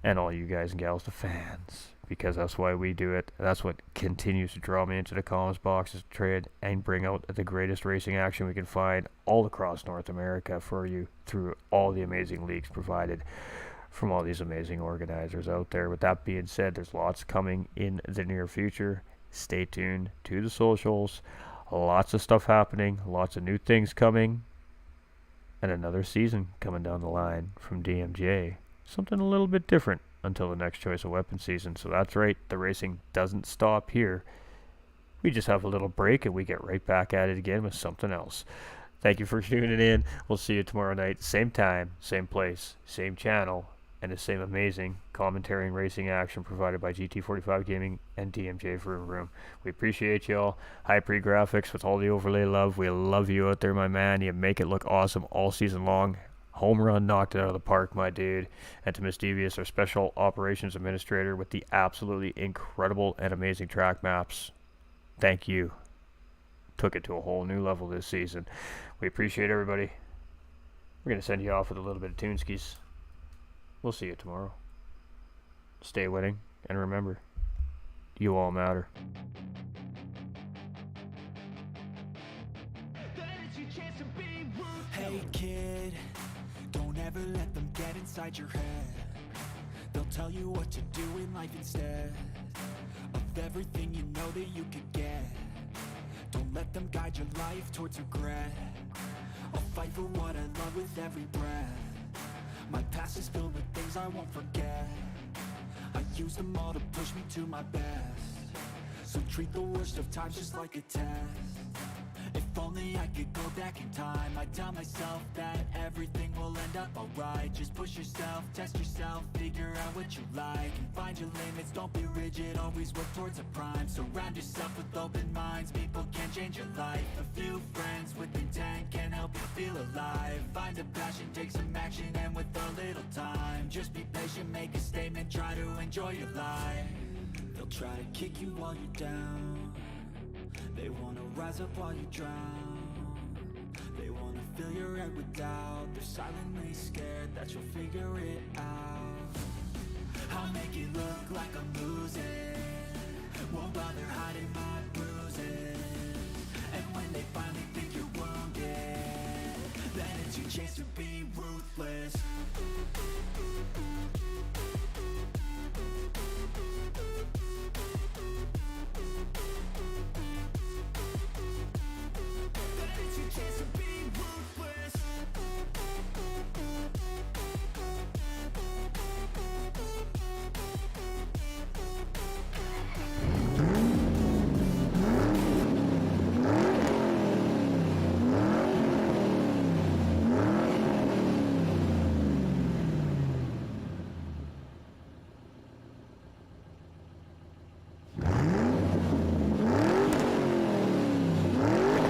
and all you guys and gals, the fans, because that's why we do it. That's what continues to draw me into the comments boxes, trade, and bring out the greatest racing action we can find all across North America for you through all the amazing leagues provided from all these amazing organizers out there. With that being said, there's lots coming in the near future. Stay tuned to the socials. Lots of stuff happening, lots of new things coming, and another season coming down the line from DMJ. Something a little bit different until the next Choice of Weapon season. So that's right, the racing doesn't stop here. We just have a little break and we get right back at it again with something else. Thank you for tuning in. We'll see you tomorrow night, same time, same place, same channel, and the same amazing commentary and racing action provided by GT45 Gaming and DMJ Vroom Room. We appreciate y'all. High Pre-Graphics with all the overlay love. We love you out there, my man. You make it look awesome all season long. Home run, knocked it out of the park, my dude. And to Miss Devious, our Special Operations Administrator, with the absolutely incredible and amazing track maps. Thank you. Took it to a whole new level this season. We appreciate everybody. We're going to send you off with a little bit of Toonskis. We'll see you tomorrow. Stay winning, and remember, you all matter. Hey kid, don't ever let them get inside your head. They'll tell you what to do in life instead of everything you know that you could get. Don't let them guide your life towards regret. I'll fight for what I love with every breath. My past is filled with things I won't forget. I use them all to push me to my best. So treat the worst of times just like a test. If only I could go back in time, I'd tell myself that everything will end up alright. Just push yourself, test yourself, figure out what you like, and find your limits, don't be rigid, always work towards a prime. Surround yourself with open minds, people can change your life. A few friends with intent can help you feel alive. Find a passion, take some action, and with a little time, just be patient, make a statement, try to enjoy your life. They'll try to kick you while you're down. They wanna rise up while you drown. They wanna fill your head with doubt. They're silently scared that you'll figure it out. I'll make it look like I'm losing,